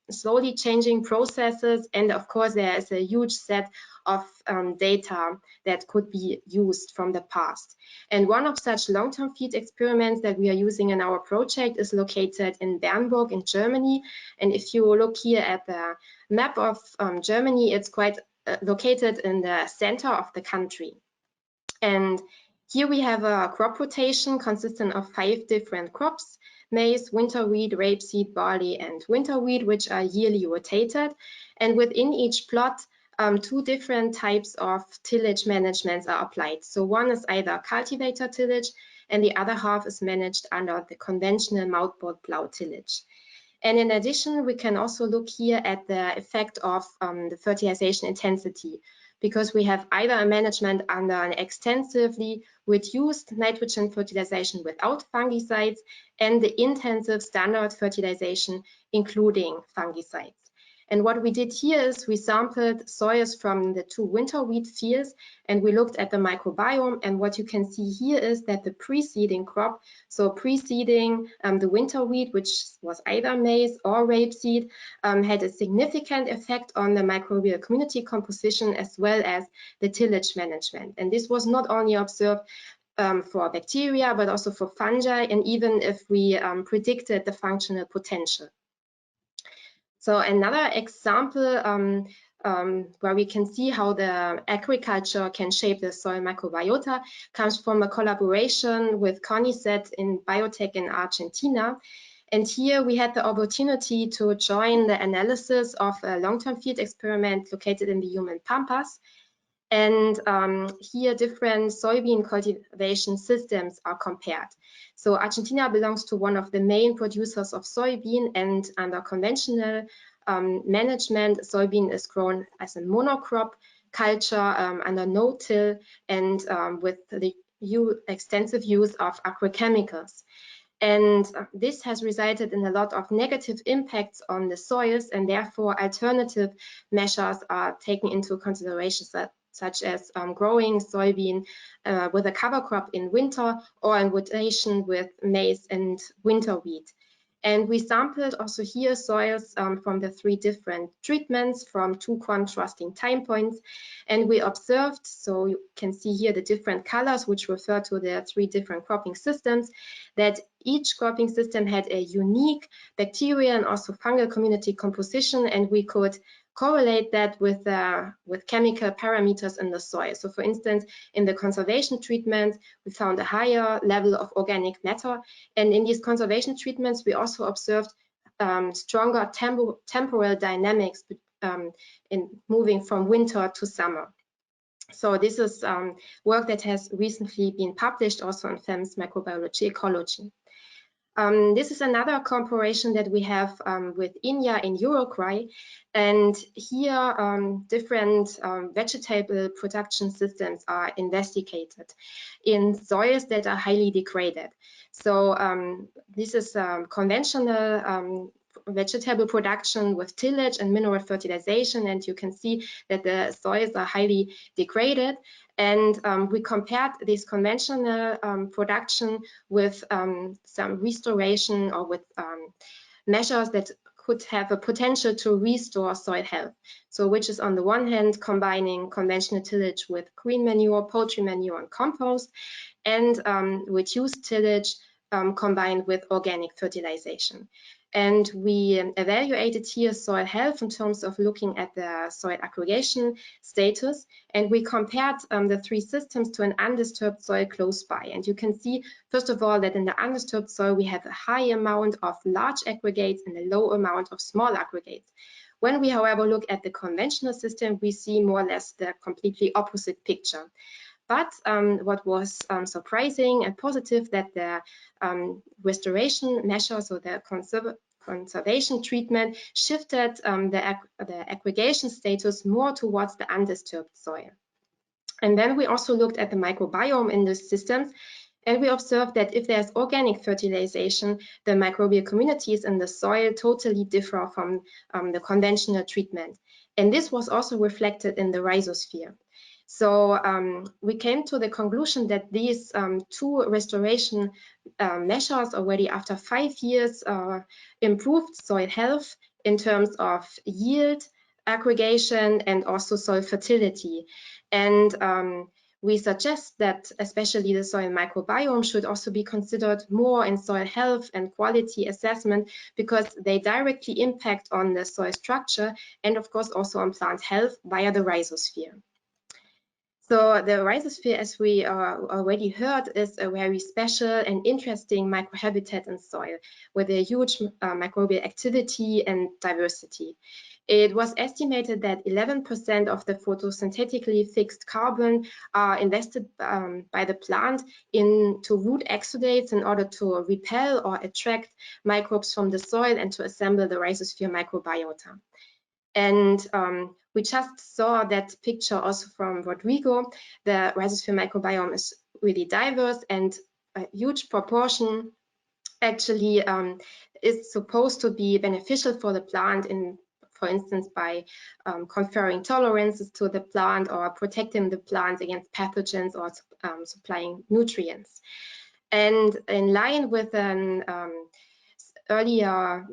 slowly changing processes. And of course, there is a huge set of data that could be used from the past. And one of such long-term field experiments that we are using in our project is located in Berg in Germany. And if you look here at the map of Germany, it's quite located in the center of the country. And here we have a crop rotation consisting of 5 different crops: maize, winter wheat, rapeseed, barley, and winter wheat, which are yearly rotated. And within each plot, 2 different types of tillage managements are applied. So one is either cultivator tillage, and the other half is managed under the conventional mouthboard plow tillage. And in addition, we can also look here at the effect of the fertilization intensity, because we have either a management under an extensively reduced nitrogen fertilization without fungicides and the intensive standard fertilization including fungicides. And what we did here is we sampled soils from the 2 winter wheat fields, and we looked at the microbiome. And what you can see here is that the preceding crop, so preceding the winter wheat, which was either maize or rapeseed, had a significant effect on the microbial community composition as well as the tillage management. And this was not only observed for bacteria, but also for fungi, and even if we predicted the functional potential. So another example where we can see how the agriculture can shape the soil microbiota comes from a collaboration with CONICET in Biotech in Argentina. And here we had the opportunity to join the analysis of a long-term field experiment located in the human pampas. And here different soybean cultivation systems are compared. So Argentina belongs to one of the main producers of soybean, and under conventional management, soybean is grown as a monocrop culture under no-till and with the extensive use of agrochemicals. And this has resulted in a lot of negative impacts on the soils, and therefore alternative measures are taken into consideration, such as growing soybean with a cover crop in winter or in rotation with maize and winter wheat. And we sampled also here soils from the 3 different treatments from 2 contrasting time points. And we observed, so you can see here the different colors which refer to the 3 different cropping systems, that each cropping system had a unique bacterial and also fungal community composition, and we could correlate that with chemical parameters in the soil. So for instance, in the conservation treatment, we found a higher level of organic matter. And in these conservation treatments, we also observed stronger temporal dynamics in moving from winter to summer. So this is work that has recently been published also in FEMS Microbiology Ecology. This is another cooperation that we have with India in Uruguay, and here different vegetable production systems are investigated in soils that are highly degraded. So this is conventional vegetable production with tillage and mineral fertilization, and you can see that the soils are highly degraded. And we compared this conventional production with some restoration or with measures that could have a potential to restore soil health. So which is on the one hand combining conventional tillage with green manure, poultry manure and compost, and reduced tillage combined with organic fertilization. And we evaluated here soil health in terms of looking at the soil aggregation status. And we compared the three systems to an undisturbed soil close by. And you can see, first of all, that in the undisturbed soil, we have a high amount of large aggregates and a low amount of small aggregates. When we, however, look at the conventional system, we see more or less the completely opposite picture. But what was surprising and positive, that the restoration measures or the conservation treatment shifted the aggregation status more towards the undisturbed soil. And then we also looked at the microbiome in the systems, and we observed that if there's organic fertilization, the microbial communities in the soil totally differ from the conventional treatment. And this was also reflected in the rhizosphere. So we came to the conclusion that these two restoration measures already after 5 years improved soil health in terms of yield, aggregation, and also soil fertility. And we suggest that especially the soil microbiome should also be considered more in soil health and quality assessment, because they directly impact on the soil structure and of course also on plant health via the rhizosphere. So the rhizosphere, as we already heard, is a very special and interesting microhabitat in soil with a huge microbial activity and diversity. It was estimated that 11% of the photosynthetically fixed carbon are invested by the plant into root exudates in order to repel or attract microbes from the soil and to assemble the rhizosphere microbiota. And we just saw that picture also from Rodrigo. The rhizosphere microbiome is really diverse, and a huge proportion actually is supposed to be beneficial for the plant, for instance, by conferring tolerances to the plant or protecting the plant against pathogens or supplying nutrients. And in line with an earlier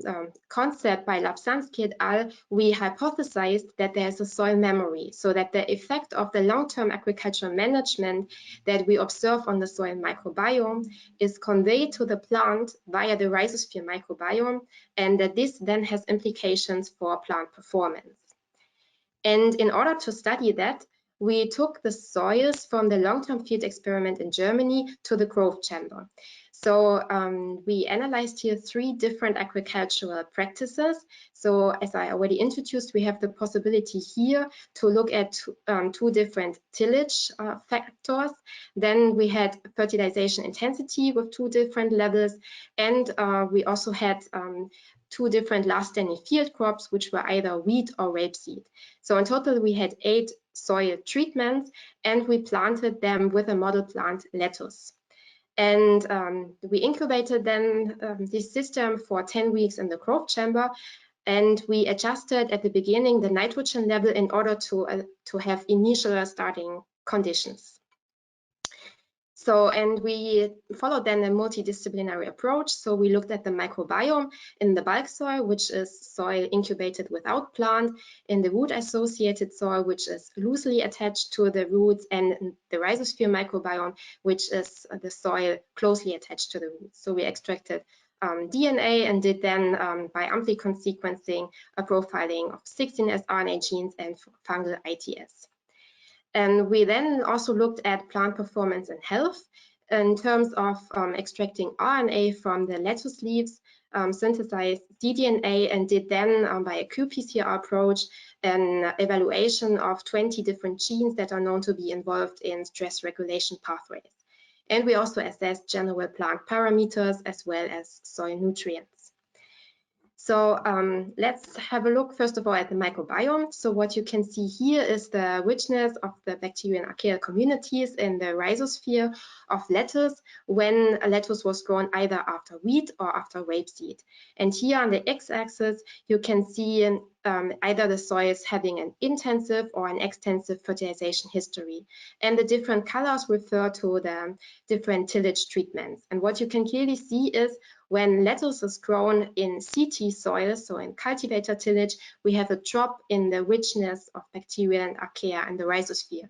concept by Lapsansky et al., we hypothesized that there's a soil memory, so that the effect of the long-term agricultural management that we observe on the soil microbiome is conveyed to the plant via the rhizosphere microbiome, and that this then has implications for plant performance. And in order to study that, we took the soils from the long-term field experiment in Germany to the growth chamber. So we analyzed here 3 different agricultural practices. So as I already introduced, we have the possibility here to look at 2 different tillage factors. Then we had fertilization intensity with 2 different levels. And we also had 2 different last standing field crops, which were either wheat or rapeseed. So in total, we had 8 soil treatments, and we planted them with a model plant lettuce. And we incubated then this system for 10 weeks in the growth chamber, and we adjusted at the beginning the nitrogen level in order to have initial starting conditions. So, and we followed then a multidisciplinary approach. So we looked at the microbiome in the bulk soil, which is soil incubated without plant, in the root associated soil, which is loosely attached to the roots, and the rhizosphere microbiome, which is the soil closely attached to the roots. So we extracted DNA and did then by amplicon sequencing a profiling of 16 sRNA genes and fungal ITS. And we then also looked at plant performance and health in terms of extracting RNA from the lettuce leaves, synthesized ddNA, and did then by a qPCR approach an evaluation of 20 different genes that are known to be involved in stress regulation pathways. And we also assessed general plant parameters as well as soil nutrients. So let's have a look first of all at the microbiome. So what you can see here is the richness of the bacterial and archaeal communities in the rhizosphere of lettuce when a lettuce was grown either after wheat or after rapeseed. And here on the x-axis, you can see either the soils having an intensive or an extensive fertilization history. And the different colors refer to the different tillage treatments. And what you can clearly see is when lettuce is grown in CT soils, so in cultivator tillage, we have a drop in the richness of bacteria and archaea and the rhizosphere.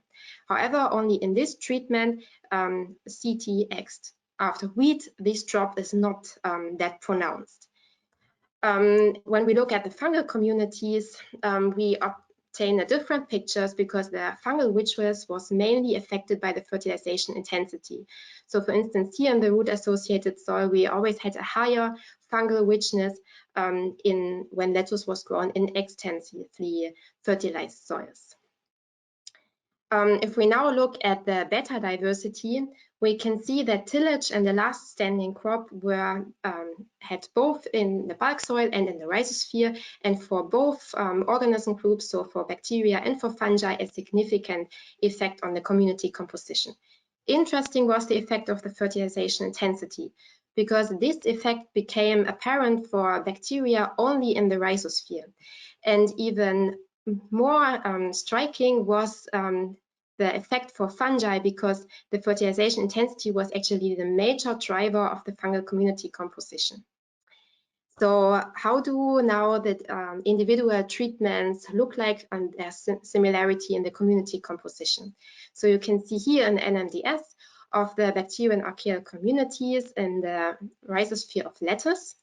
However, only in this treatment, CT-X after wheat, this drop is not that pronounced. When we look at the fungal communities, we obtain a different pictures because the fungal richness was mainly affected by the fertilization intensity. So for instance, here in the root-associated soil, we always had a higher fungal richness when lettuce was grown in extensively fertilized soils. If we now look at the beta diversity, we can see that tillage and the last standing crop were had both in the bulk soil and in the rhizosphere, and for both organism groups, so for bacteria and for fungi, a significant effect on the community composition. Interesting was the effect of the fertilization intensity, because this effect became apparent for bacteria only in the rhizosphere. And even more striking was the effect for fungi, because the fertilization intensity was actually the major driver of the fungal community composition. So how do now the individual treatments look like and their similarity in the community composition? So you can see here an NMDS of the bacterial and archaeal communities in the rhizosphere of lettuce.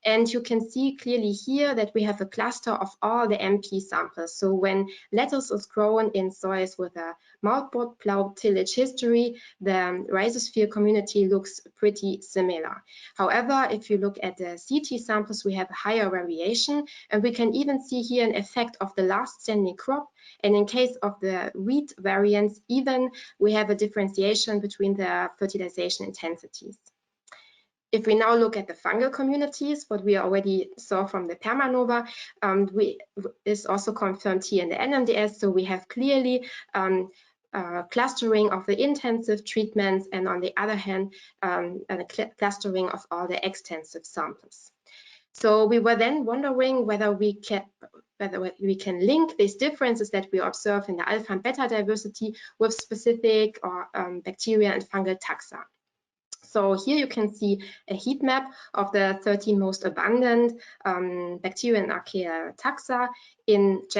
And you can see clearly here that we have a cluster of all the MP samples. So when lettuce is grown in soils with a moldboard plow tillage history, the rhizosphere community looks pretty similar. However, if you look at the CT samples, we have a higher variation, and we can even see here an effect of the last standing crop. And in case of the wheat variants, even we have a differentiation between the fertilization intensities. If we now look at the fungal communities, what we already saw from the Permanova is also confirmed here in the NMDS. So we have clearly clustering of the intensive treatments, and on the other hand, a clustering of all the extensive samples. So we were then wondering whether we can link these differences that we observe in the alpha and beta diversity with specific or bacteria and fungal taxa. So here you can see a heat map of the 13 most abundant bacteria and archaea taxa in the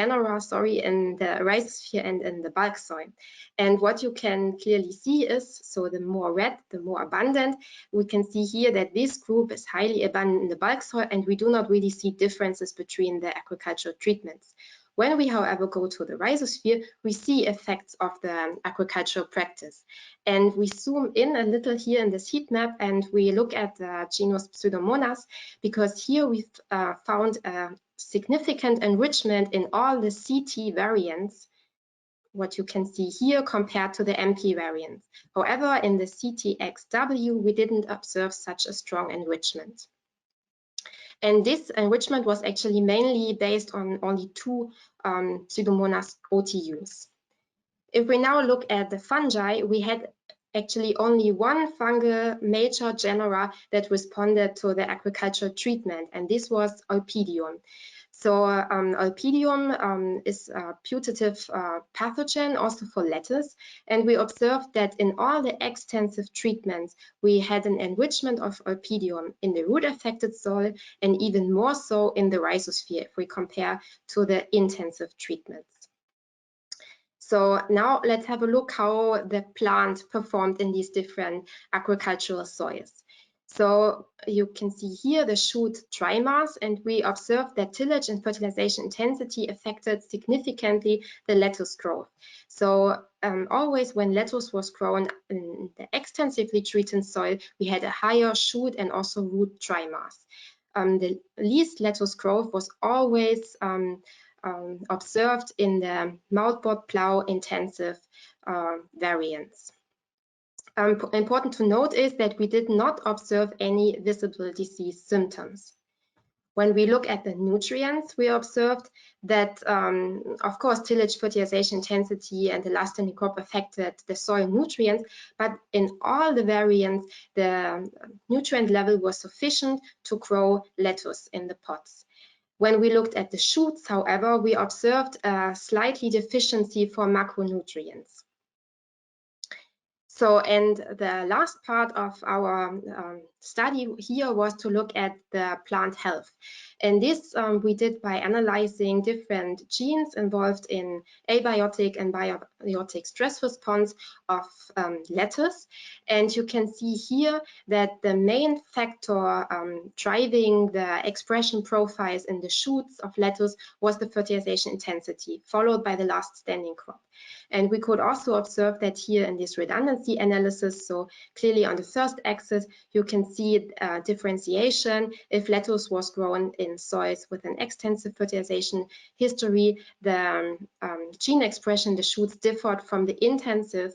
rhizosphere and in the bulk soil. And what you can clearly see is, so the more red, the more abundant. We can see here that this group is highly abundant in the bulk soil, and we do not really see differences between the agricultural treatments. When we, however, go to the rhizosphere, we see effects of the agricultural practice. And we zoom in a little here in this heat map, and we look at the genus Pseudomonas, because here we've found a significant enrichment in all the CT variants, what you can see here compared to the MP variants. However, in the CTXW, we didn't observe such a strong enrichment. And this enrichment was actually mainly based on only 2 Pseudomonas OTUs. If we now look at the fungi, we had actually only one fungal major genera that responded to the agricultural treatment, and this was Oilpedium. So Oilpedium is a putative pathogen also for lettuce, and we observed that in all the extensive treatments, we had an enrichment of Oilpedium in the root-affected soil, and even more so in the rhizosphere if we compare to the intensive treatments. So now let's have a look how the plant performed in these different agricultural soils. So you can see here the shoot dry mass, and we observed that tillage and fertilization intensity affected significantly the lettuce growth. So always when lettuce was grown in the extensively treated soil, we had a higher shoot and also root dry mass. The least lettuce growth was always observed in the moldboard plow intensive variants. Important to note is that we did not observe any visible disease symptoms. When we look at the nutrients, we observed that, of course, tillage, fertilization intensity, and the last standing crop affected the soil nutrients, but in all the variants, the nutrient level was sufficient to grow lettuce in the pots. When we looked at the shoots, however, we observed a slightly deficiency for macronutrients. So, and the last part of our study here was to look at the plant health. And this we did by analyzing different genes involved in abiotic and biotic stress response of lettuce. And you can see here that the main factor driving the expression profiles in the shoots of lettuce was the fertilization intensity, followed by the last standing crop. And we could also observe that here in this redundancy analysis. So clearly on the first axis, you can see differentiation. If lettuce was grown in soils with an extensive fertilization history, the gene expression in the shoots differed from the intensive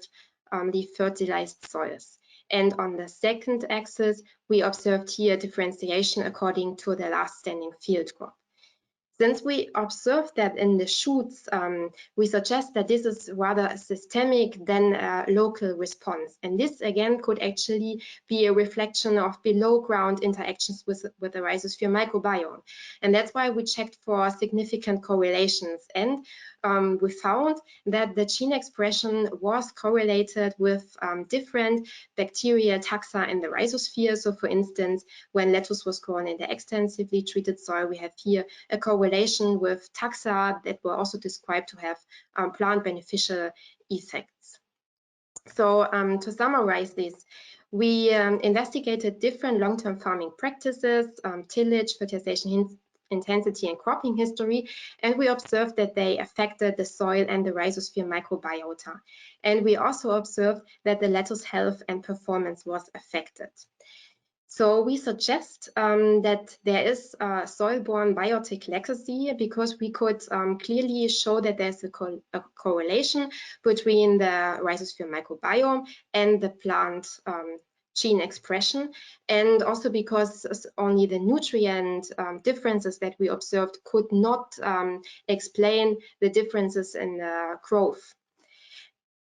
fertilized soils. And on the second axis, we observed here differentiation according to the last standing field crop. Since we observed that in the shoots, we suggest that this is rather a systemic than a local response. And this again could actually be a reflection of below ground interactions with the rhizosphere microbiome. And that's why we checked for significant correlations. And we found that the gene expression was correlated with different bacterial taxa in the rhizosphere. So for instance, when lettuce was grown in the extensively treated soil, we have here a correlation with taxa that were also described to have plant beneficial effects. So to summarize this, we investigated different long-term farming practices, tillage, fertilization intensity and cropping history, and we observed that they affected the soil and the rhizosphere microbiota. And we also observed that the lettuce health and performance was affected. So we suggest that there is a soil-borne biotic legacy because we could clearly show that there's a correlation between the rhizosphere microbiome and the plant gene expression, and also because only the nutrient differences that we observed could not explain the differences in growth.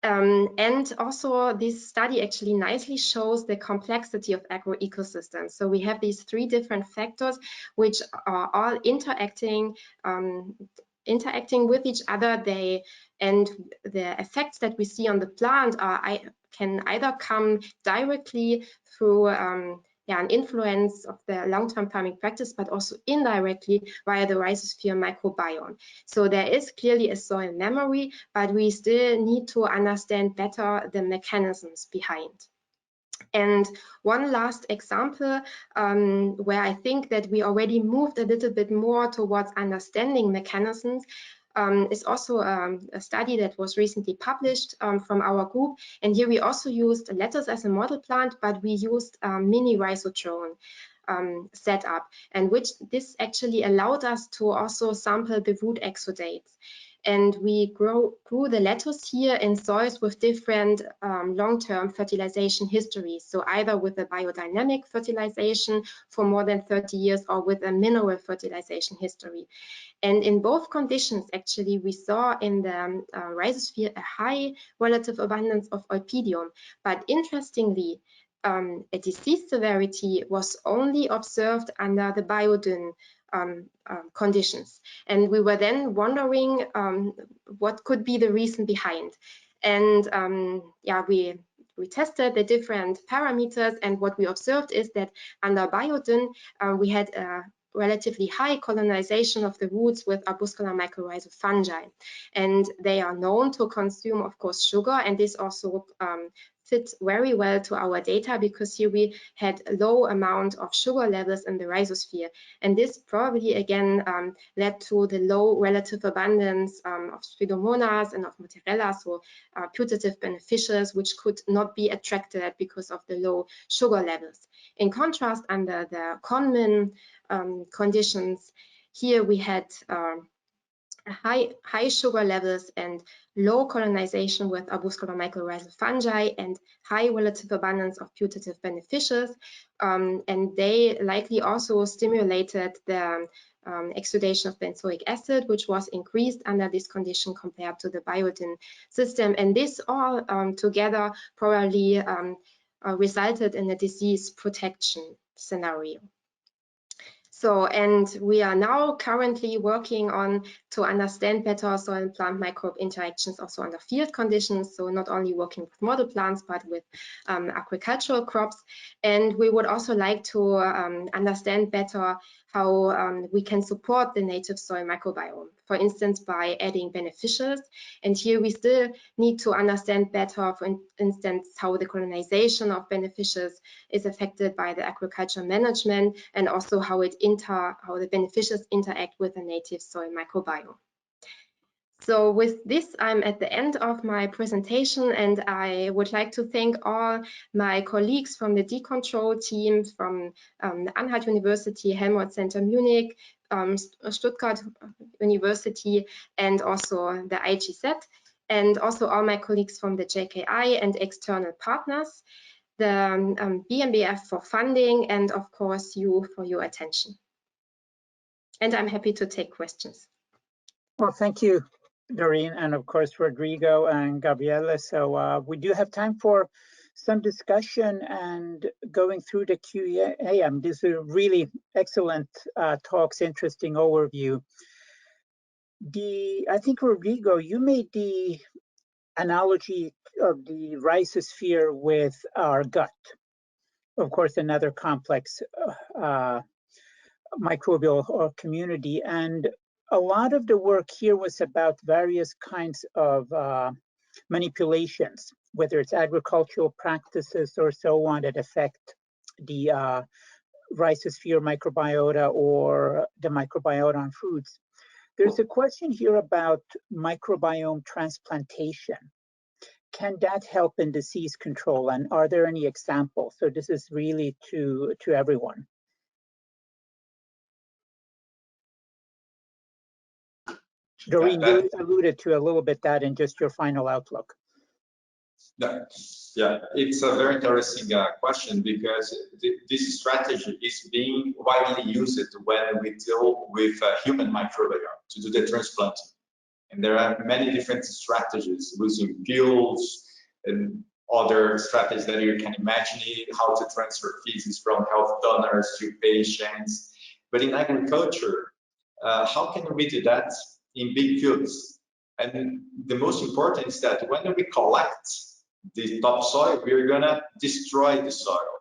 And also this study actually nicely shows the complexity of agroecosystems. So we have these three different factors which are all interacting with each other. And the effects that we see on the plant can either come directly through an influence of the long-term farming practice, but also indirectly via the rhizosphere microbiome. So there is clearly a soil memory, but we still need to understand better the mechanisms behind. And one last example where I think that we already moved a little bit more towards understanding mechanisms is also a study that was recently published from our group. And here we also used lettuce as a model plant, but we used mini rhizodrone setup, and this actually allowed us to also sample the root exudates. And we grew the lettuce here in soils with different long-term fertilization histories. So either with a biodynamic fertilization for more than 30 years or with a mineral fertilization history. And in both conditions, actually, we saw in the rhizosphere a high relative abundance of oipidium. But interestingly, a disease severity was only observed under the biodyn conditions. And we were then wondering what could be the reason behind. And we tested the different parameters, and what we observed is that under biodyn, we had a relatively high colonization of the roots with arbuscular mycorrhizal fungi. And they are known to consume, of course, sugar, and this also fits very well to our data because here we had a low amount of sugar levels in the rhizosphere. And this probably again led to the low relative abundance of Pseudomonas and of Mozzarella, so putative beneficials, which could not be attracted because of the low sugar levels. In contrast, under the Conmin conditions, here we had high sugar levels and low colonization with arbuscular mycorrhizal fungi and high relative abundance of putative beneficials, and they likely also stimulated the exudation of benzoic acid, which was increased under this condition compared to the biodyn system. And this all together probably resulted in a disease protection scenario. So, and we are now currently working on to understand better soil and plant microbe interactions also under field conditions. So not only working with model plants, but with agricultural crops. And we would also like to understand better how we can support the native soil microbiome, for instance, by adding beneficials. And here we still need to understand better, for instance, how the colonization of beneficials is affected by the agricultural management, and also how the beneficials interact with the native soil microbiome. So with this, I'm at the end of my presentation, and I would like to thank all my colleagues from the Decontrol team, from the Anhalt University, Helmholtz Center Munich, Stuttgart University, and also the IGZ, and also all my colleagues from the JKI and external partners, the BMBF for funding, and of course you for your attention. And I'm happy to take questions. Well, thank you, Doreen, and of course, Rodrigo and Gabriele. So we do have time for some discussion and going through the Q&A. These are really excellent talks, interesting overview. I think, Rodrigo, you made the analogy of the rhizosphere with our gut. Of course, another complex microbial community. And a lot of the work here was about various kinds of manipulations, whether it's agricultural practices or so on that affect the rhizosphere microbiota or the microbiota on foods. There's a question here about microbiome transplantation. Can that help in disease control, and are there any examples? So this is really to everyone. Doreen, you alluded to a little bit that in just your final outlook. Yeah, it's a very interesting question, because this strategy is being widely used when we deal with human microbiome to do the transplanting. And there are many different strategies, using pills and other strategies that you can imagine, how to transfer feces from health donors to patients. But in agriculture, how can we do that in big fields? And the most important is that when we collect the topsoil, we're gonna destroy the soil.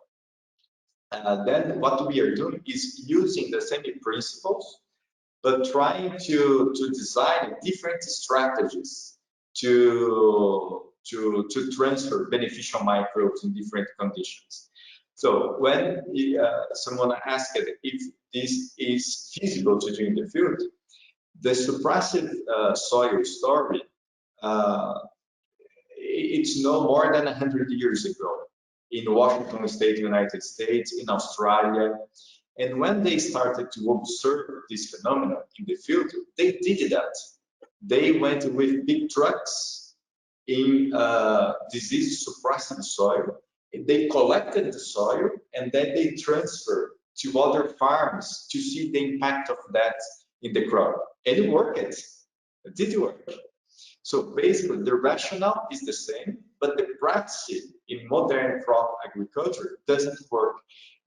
Then what we are doing is using the same principles, but trying to design different strategies to transfer beneficial microbes in different conditions. So when someone asked if this is feasible to do in the field, the suppressive soil story, it's no more than 100 years ago in Washington State, United States, in Australia. And when they started to observe this phenomenon in the field, they did that. They went with big trucks in disease-suppressive soil. They collected the soil, and then they transferred to other farms to see the impact of that in the crop. And it worked. It did work. So basically, the rationale is the same, but the practice in modern crop agriculture doesn't work,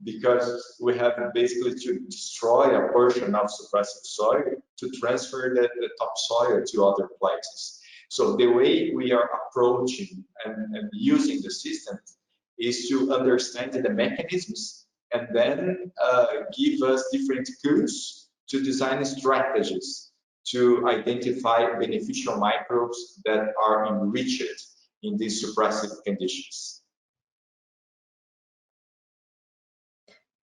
because we have basically to destroy a portion of suppressive soil to transfer the topsoil to other places. So the way we are approaching and using the system is to understand the mechanisms, and then give us different tools to design strategies to identify beneficial microbes that are enriched in these suppressive conditions.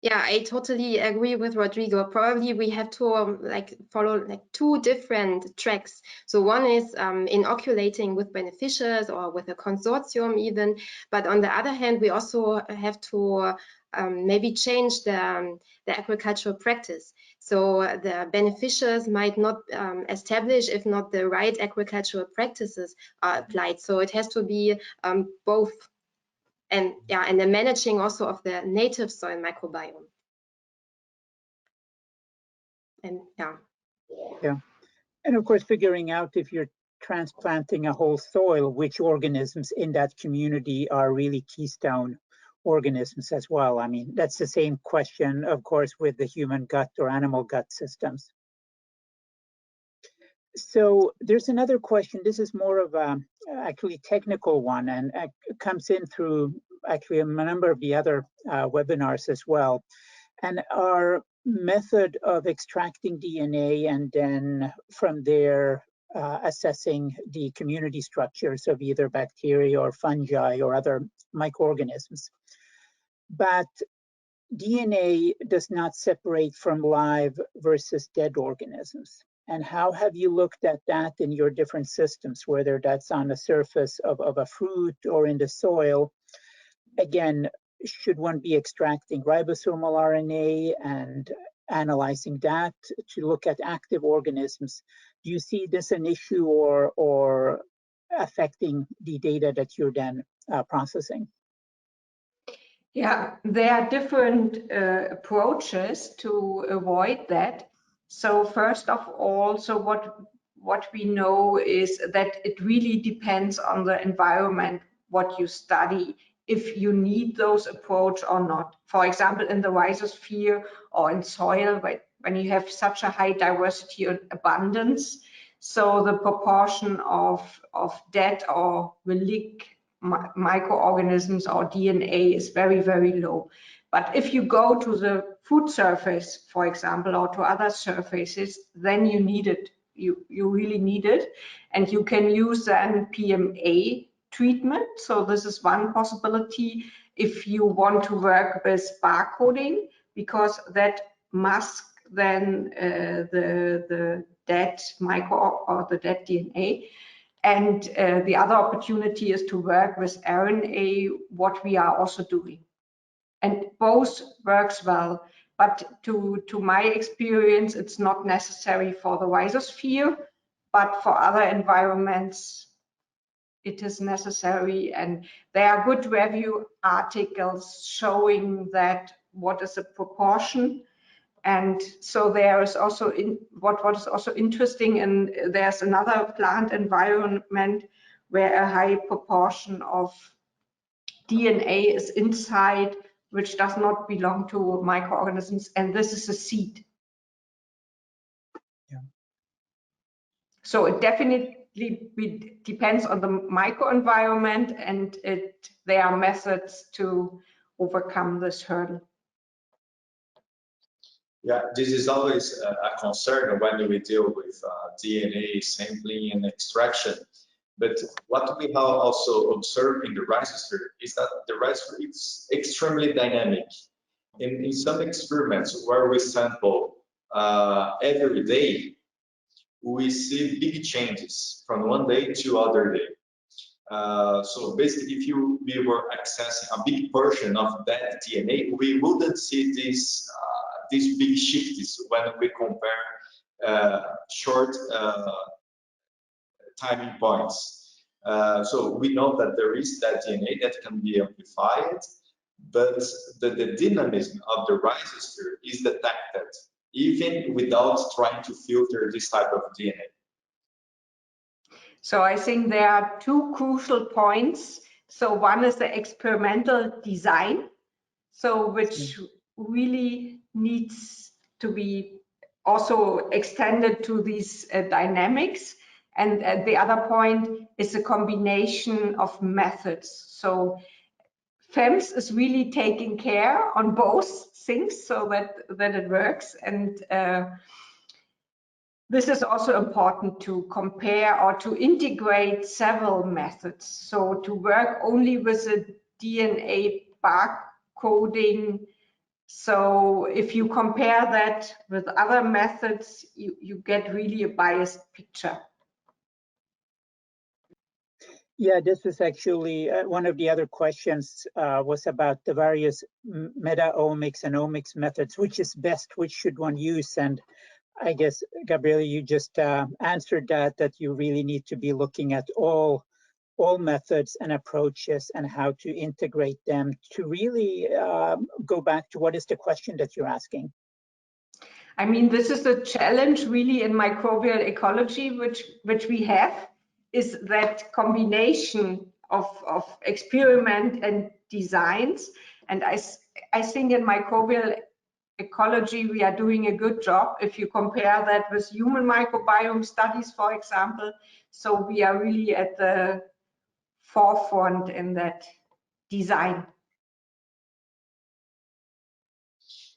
Yeah, I totally agree with Rodrigo. Probably we have to follow two different tracks. So one is inoculating with beneficials or with a consortium even, but on the other hand, we also have to maybe change the agricultural practice. So the beneficials might not establish if not the right agricultural practices are applied. So it has to be both. And yeah, and the managing also of the native soil microbiome. And yeah, and of course, figuring out if you're transplanting a whole soil, which organisms in that community are really keystone organisms as well. I mean, that's the same question, of course, with the human gut or animal gut systems. So there's another question. This is more of a actually technical one, and it comes in through actually a number of the other webinars as well. And our method of extracting DNA and then from there assessing the community structures of either bacteria or fungi or other microorganisms. But DNA does not separate from live versus dead organisms. And how have you looked at that in your different systems, whether that's on the surface of a fruit or in the soil? Again, should one be extracting ribosomal RNA and analyzing that to look at active organisms? Do you see this an issue or affecting the data that you're then processing? Yeah, there are different approaches to avoid that. So first of all, so what we know is that it really depends on the environment, what you study, if you need those approach or not. For example, in the rhizosphere or in soil, when you have such a high diversity and abundance, so the proportion of dead or relic microorganisms or DNA is very, very low. But if you go to the food surface, for example, or to other surfaces, then you need it. You really need it. And you can use then PMA treatment. So this is one possibility if you want to work with barcoding, because that masks then the dead micro or the dead DNA. And the other opportunity is to work with RNA, what we are also doing. And both works well, but to my experience, it's not necessary for the rhizosphere, but for other environments, it is necessary. And there are good review articles showing that what is the proportion. And so there is also what is also interesting, and there's another plant environment where a high proportion of DNA is inside, which does not belong to microorganisms, and this is a seed. Yeah. So it definitely depends on the microenvironment, and there are methods to overcome this hurdle. Yeah, this is always a concern when we deal with DNA sampling and extraction. But what we have also observed in the rhizosphere is that the rhizosphere is extremely dynamic. In some experiments where we sample every day, we see big changes from one day to other day. So basically, if we were accessing a big portion of that DNA, we wouldn't see these big shifts when we compare short timing points. So we know that there is that DNA that can be amplified, but the dynamism of the rhizosphere is detected even without trying to filter this type of DNA. So I think there are two crucial points. So one is the experimental design, so which really needs to be also extended to these dynamics. And the other point is a combination of methods. So FEMS is really taking care on both things so that it works. And this is also important to compare or to integrate several methods. So to work only with a DNA barcoding, so if you compare that with other methods, you get really a biased picture. Yeah, this was actually one of the other questions was about the various meta-omics and omics methods. Which is best? Which should one use? And I guess, Gabriele, you just answered that you really need to be looking at all methods and approaches and how to integrate them to really go back to what is the question that you're asking. I mean, this is the challenge really in microbial ecology, which we have, is that combination of experiment and designs. And I think in microbial ecology, we are doing a good job if you compare that with human microbiome studies, for example. So we are really at the forefront in that design.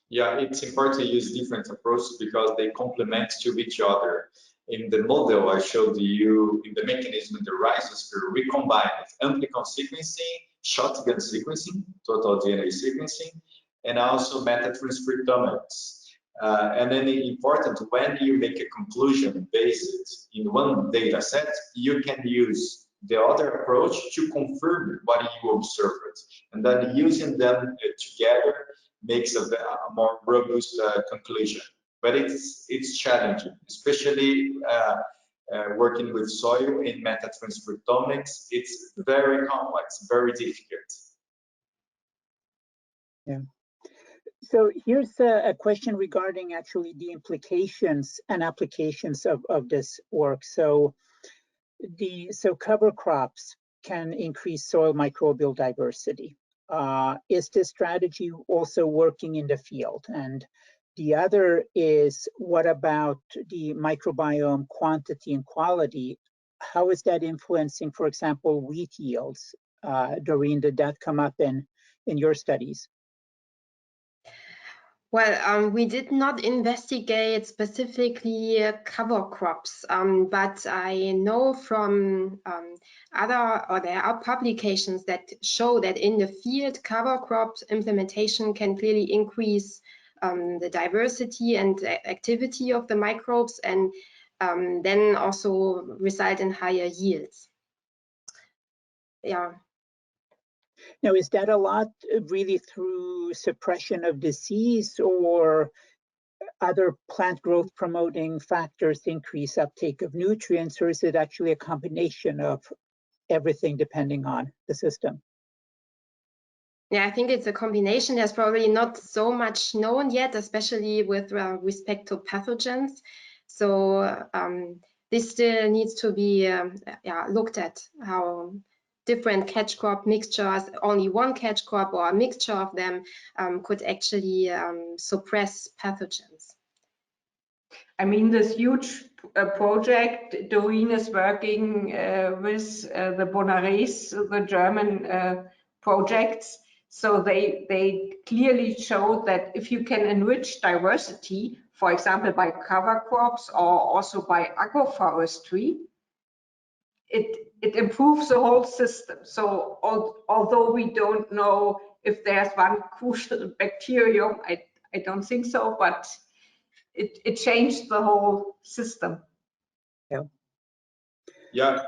Yeah, it's important to use different approaches because they complement to each other. In the model I showed you, in the mechanism, the rhizosphere, we combine amplicon sequencing, shotgun sequencing, total DNA sequencing, and also metatranscriptomics. And then important, when you make a conclusion based in one data set, you can use the other approach to confirm what you observed. And then using them together makes a more robust conclusion. But it's challenging, especially working with soil in metatranscriptomics. It's very complex, very difficult. Yeah. So here's a question regarding actually the implications and applications of this work. So cover crops can increase soil microbial diversity. Is this strategy also working in the field? And the other is, what about the microbiome quantity and quality? How is that influencing, for example, wheat yields? Doreen, did that come up in your studies? Well, we did not investigate specifically cover crops, but I know from there are publications that show that in the field, cover crops implementation can clearly increase the diversity and activity of the microbes, and then also result in higher yields. Yeah. Now, is that a lot really through suppression of disease, or other plant growth promoting factors increase uptake of nutrients, or is it actually a combination of everything depending on the system? Yeah, I think it's a combination. There's probably not so much known yet, especially with respect to pathogens. So this still needs to be looked at, how different catch crop mixtures, only one catch crop or a mixture of them, could actually suppress pathogens. I mean, this huge project Doreen is working with the Bonares, the German projects. So they clearly show that if you can enrich diversity, for example, by cover crops or also by agroforestry, it improves the whole system. So although we don't know if there's one crucial bacterium, I don't think so, but it changed the whole system. Yeah. Yeah,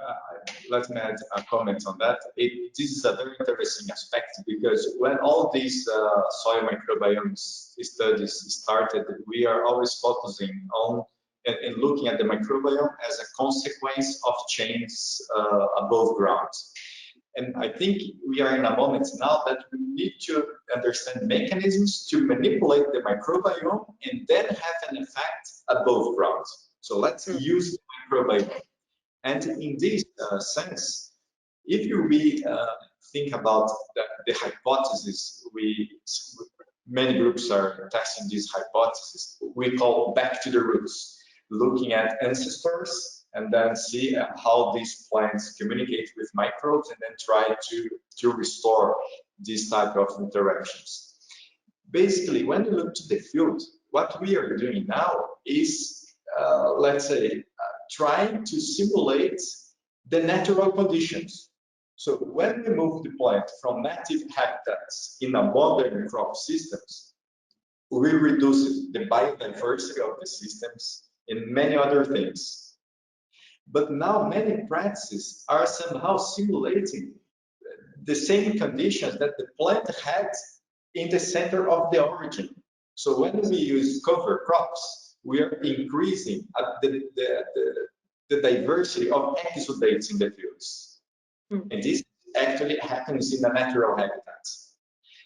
let me add a comment on that. This is a very interesting aspect, because when all these soil microbiomes studies started, we are always focusing on and looking at the microbiome as a consequence of changes above ground. And I think we are in a moment now that we need to understand mechanisms to manipulate the microbiome and then have an effect above ground. So let's use the microbiome. And in this sense, if you really think about the hypothesis, many groups are testing this hypothesis. We call back to the roots, looking at ancestors and then see how these plants communicate with microbes, and then try to restore these type of interactions. Basically, when you look to the field, what we are doing now is, let's say, trying to simulate the natural conditions. So when we move the plant from native habitats in a modern crop systems, we reduce the biodiversity of the systems and many other things. But now many practices are somehow simulating the same conditions that the plant had in the center of the origin. So when we use cover crops, we are increasing the diversity of exudates in the fields. And this actually happens in the natural habitats.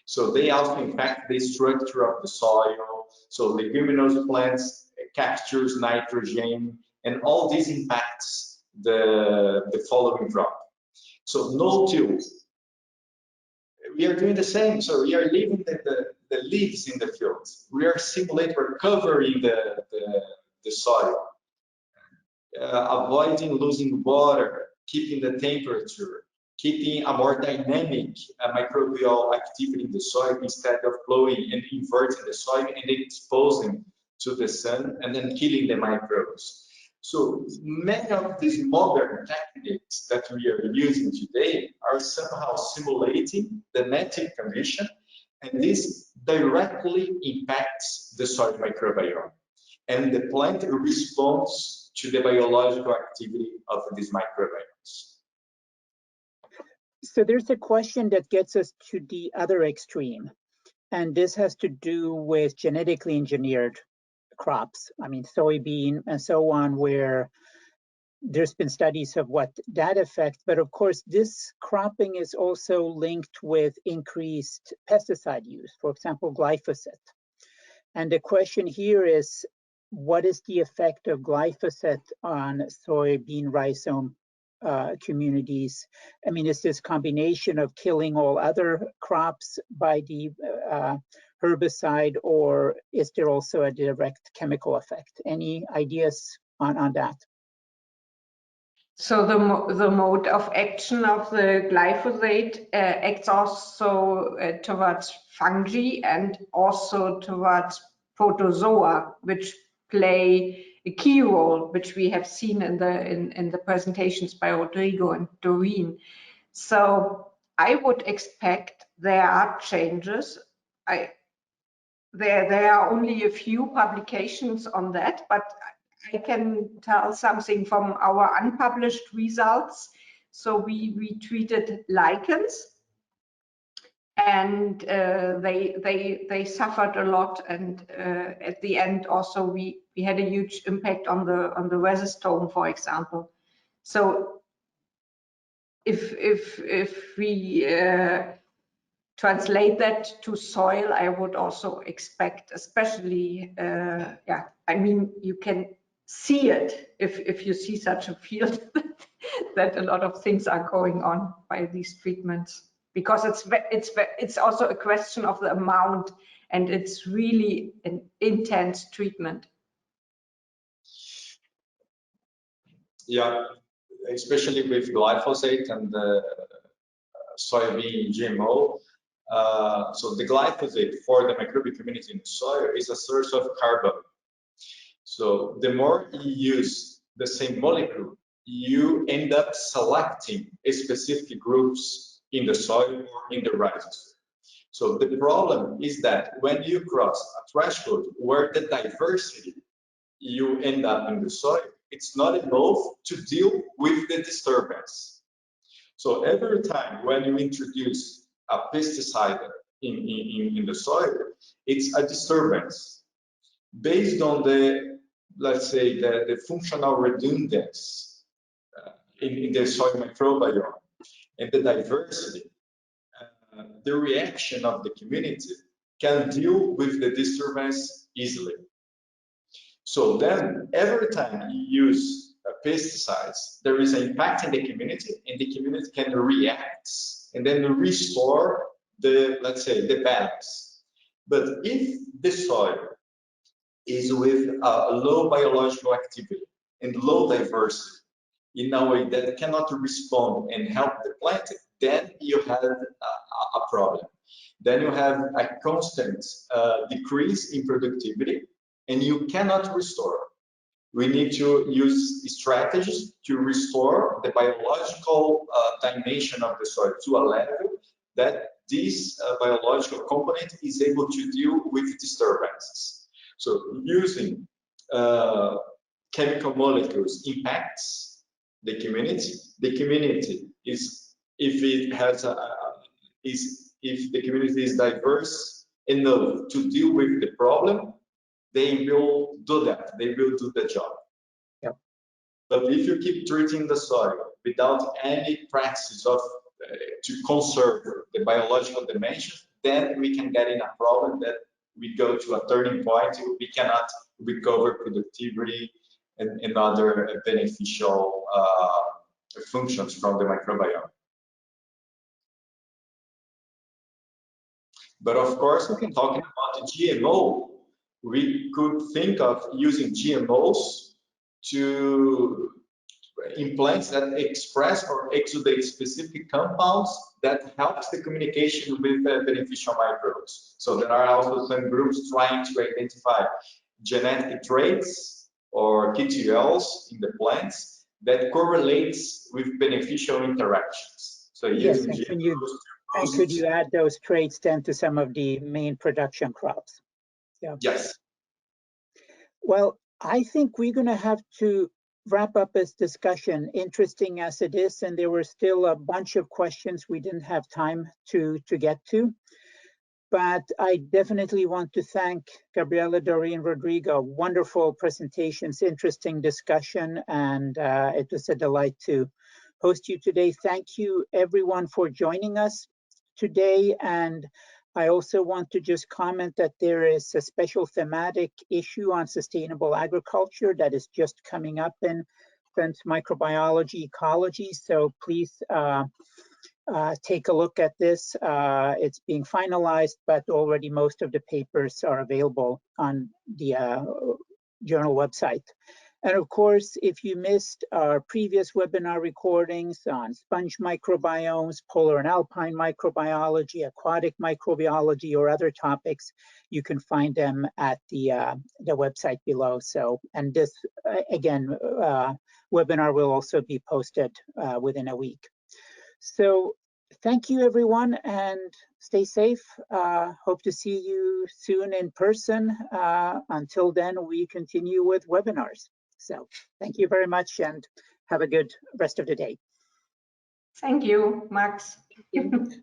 So they also impact the structure of the soil. So leguminous plants captures nitrogen, and all this impacts the following crop. So no-till, we are doing the same. So we are leaving the leaves in the fields. We are simulating, we're covering the soil, avoiding losing water, keeping the temperature, keeping a more dynamic microbial activity in the soil instead of blowing and inverting the soil and exposing to the sun and then killing the microbes. So many of these modern techniques that we are using today are somehow simulating the native condition, and this directly impacts the soil microbiome. And the plant responds to the biological activity of these microbiomes. So there's a question that gets us to the other extreme, and this has to do with genetically engineered crops, I mean soybean and so on, where there's been studies of what that affects. But of course, this cropping is also linked with increased pesticide use, for example, glyphosate. And the question here is, what is the effect of glyphosate on soybean rhizome communities? I mean, is this combination of killing all other crops by the herbicide, or is there also a direct chemical effect? Any ideas on that? So the mode of action of the glyphosate acts also towards fungi and also towards protozoa, which play a key role, which we have seen in the presentations by Rodrigo and Doreen. So I would expect there are changes. There are only a few publications on that, but I can tell something from our unpublished results. So we treated lichens, and they suffered a lot, and at the end also we had a huge impact on the rhizostome, for example. So if we translate that to soil, I would also expect, especially, yeah, I mean, you can see it if you see such a field that a lot of things are going on by these treatments, because it's also a question of the amount, and it's really an intense treatment. Yeah, especially with glyphosate and the soybean GMO. So the glyphosate for the microbial community in the soil is a source of carbon. So the more you use the same molecule, you end up selecting specific groups in the soil or in the rhizosphere. So the problem is that when you cross a threshold where the diversity you end up in the soil, it's not enough to deal with the disturbance. So every time when you introduce a pesticide in the soil, it's a disturbance based on the, let's say, the functional redundancy in the soil microbiome and the diversity. The reaction of the community can deal with the disturbance easily. So then every time you use pesticides, there is an impact in the community, and the community can react and then restore the, let's say, the balance. But if the soil is with a low biological activity and low diversity in a way that cannot respond and help the plant, then you have a problem. Then you have a constant decrease in productivity, and you cannot restore. We need to use strategies to restore the biological dimension of the soil to a level that this biological component is able to deal with disturbances. So using chemical molecules impacts the community. The community is, if it has if the community is diverse enough to deal with the problem, they will do that. They will do the job. Yep. But if you keep treating the soil without any practice of to conserve the biological dimensions, then we can get in a problem that we go to a turning point. We cannot recover productivity and other beneficial functions from the microbiome. But of course, talking about the GMO, we could think of using GMOs in plants that express or exudate specific compounds that helps the communication with beneficial microbes. So there are also some groups trying to identify genetic traits or QTLs in the plants that correlates with beneficial interactions. So yes, and could you add those traits then to some of the main production crops? Yeah. Yes. Well, I think we're going to have to wrap up this discussion, interesting as it is, and there were still a bunch of questions we didn't have time to get to. But I definitely want to thank Gabriele, Doreen, Rodrigo. Wonderful presentations, interesting discussion, and it was a delight to host you today. Thank you everyone for joining us today. And I also want to just comment that there is a special thematic issue on sustainable agriculture that is just coming up in FEMS Microbiology Ecology. So please take a look at this. It's being finalized, but already most of the papers are available on the journal website. And of course, if you missed our previous webinar recordings on sponge microbiomes, polar and alpine microbiology, aquatic microbiology, or other topics, you can find them at the website below. So, and this, again, webinar will also be posted within a week. So thank you, everyone, and stay safe. Hope to see you soon in person. Until then, we continue with webinars. So thank you very much and have a good rest of the day. Thank you, Max. Thank you.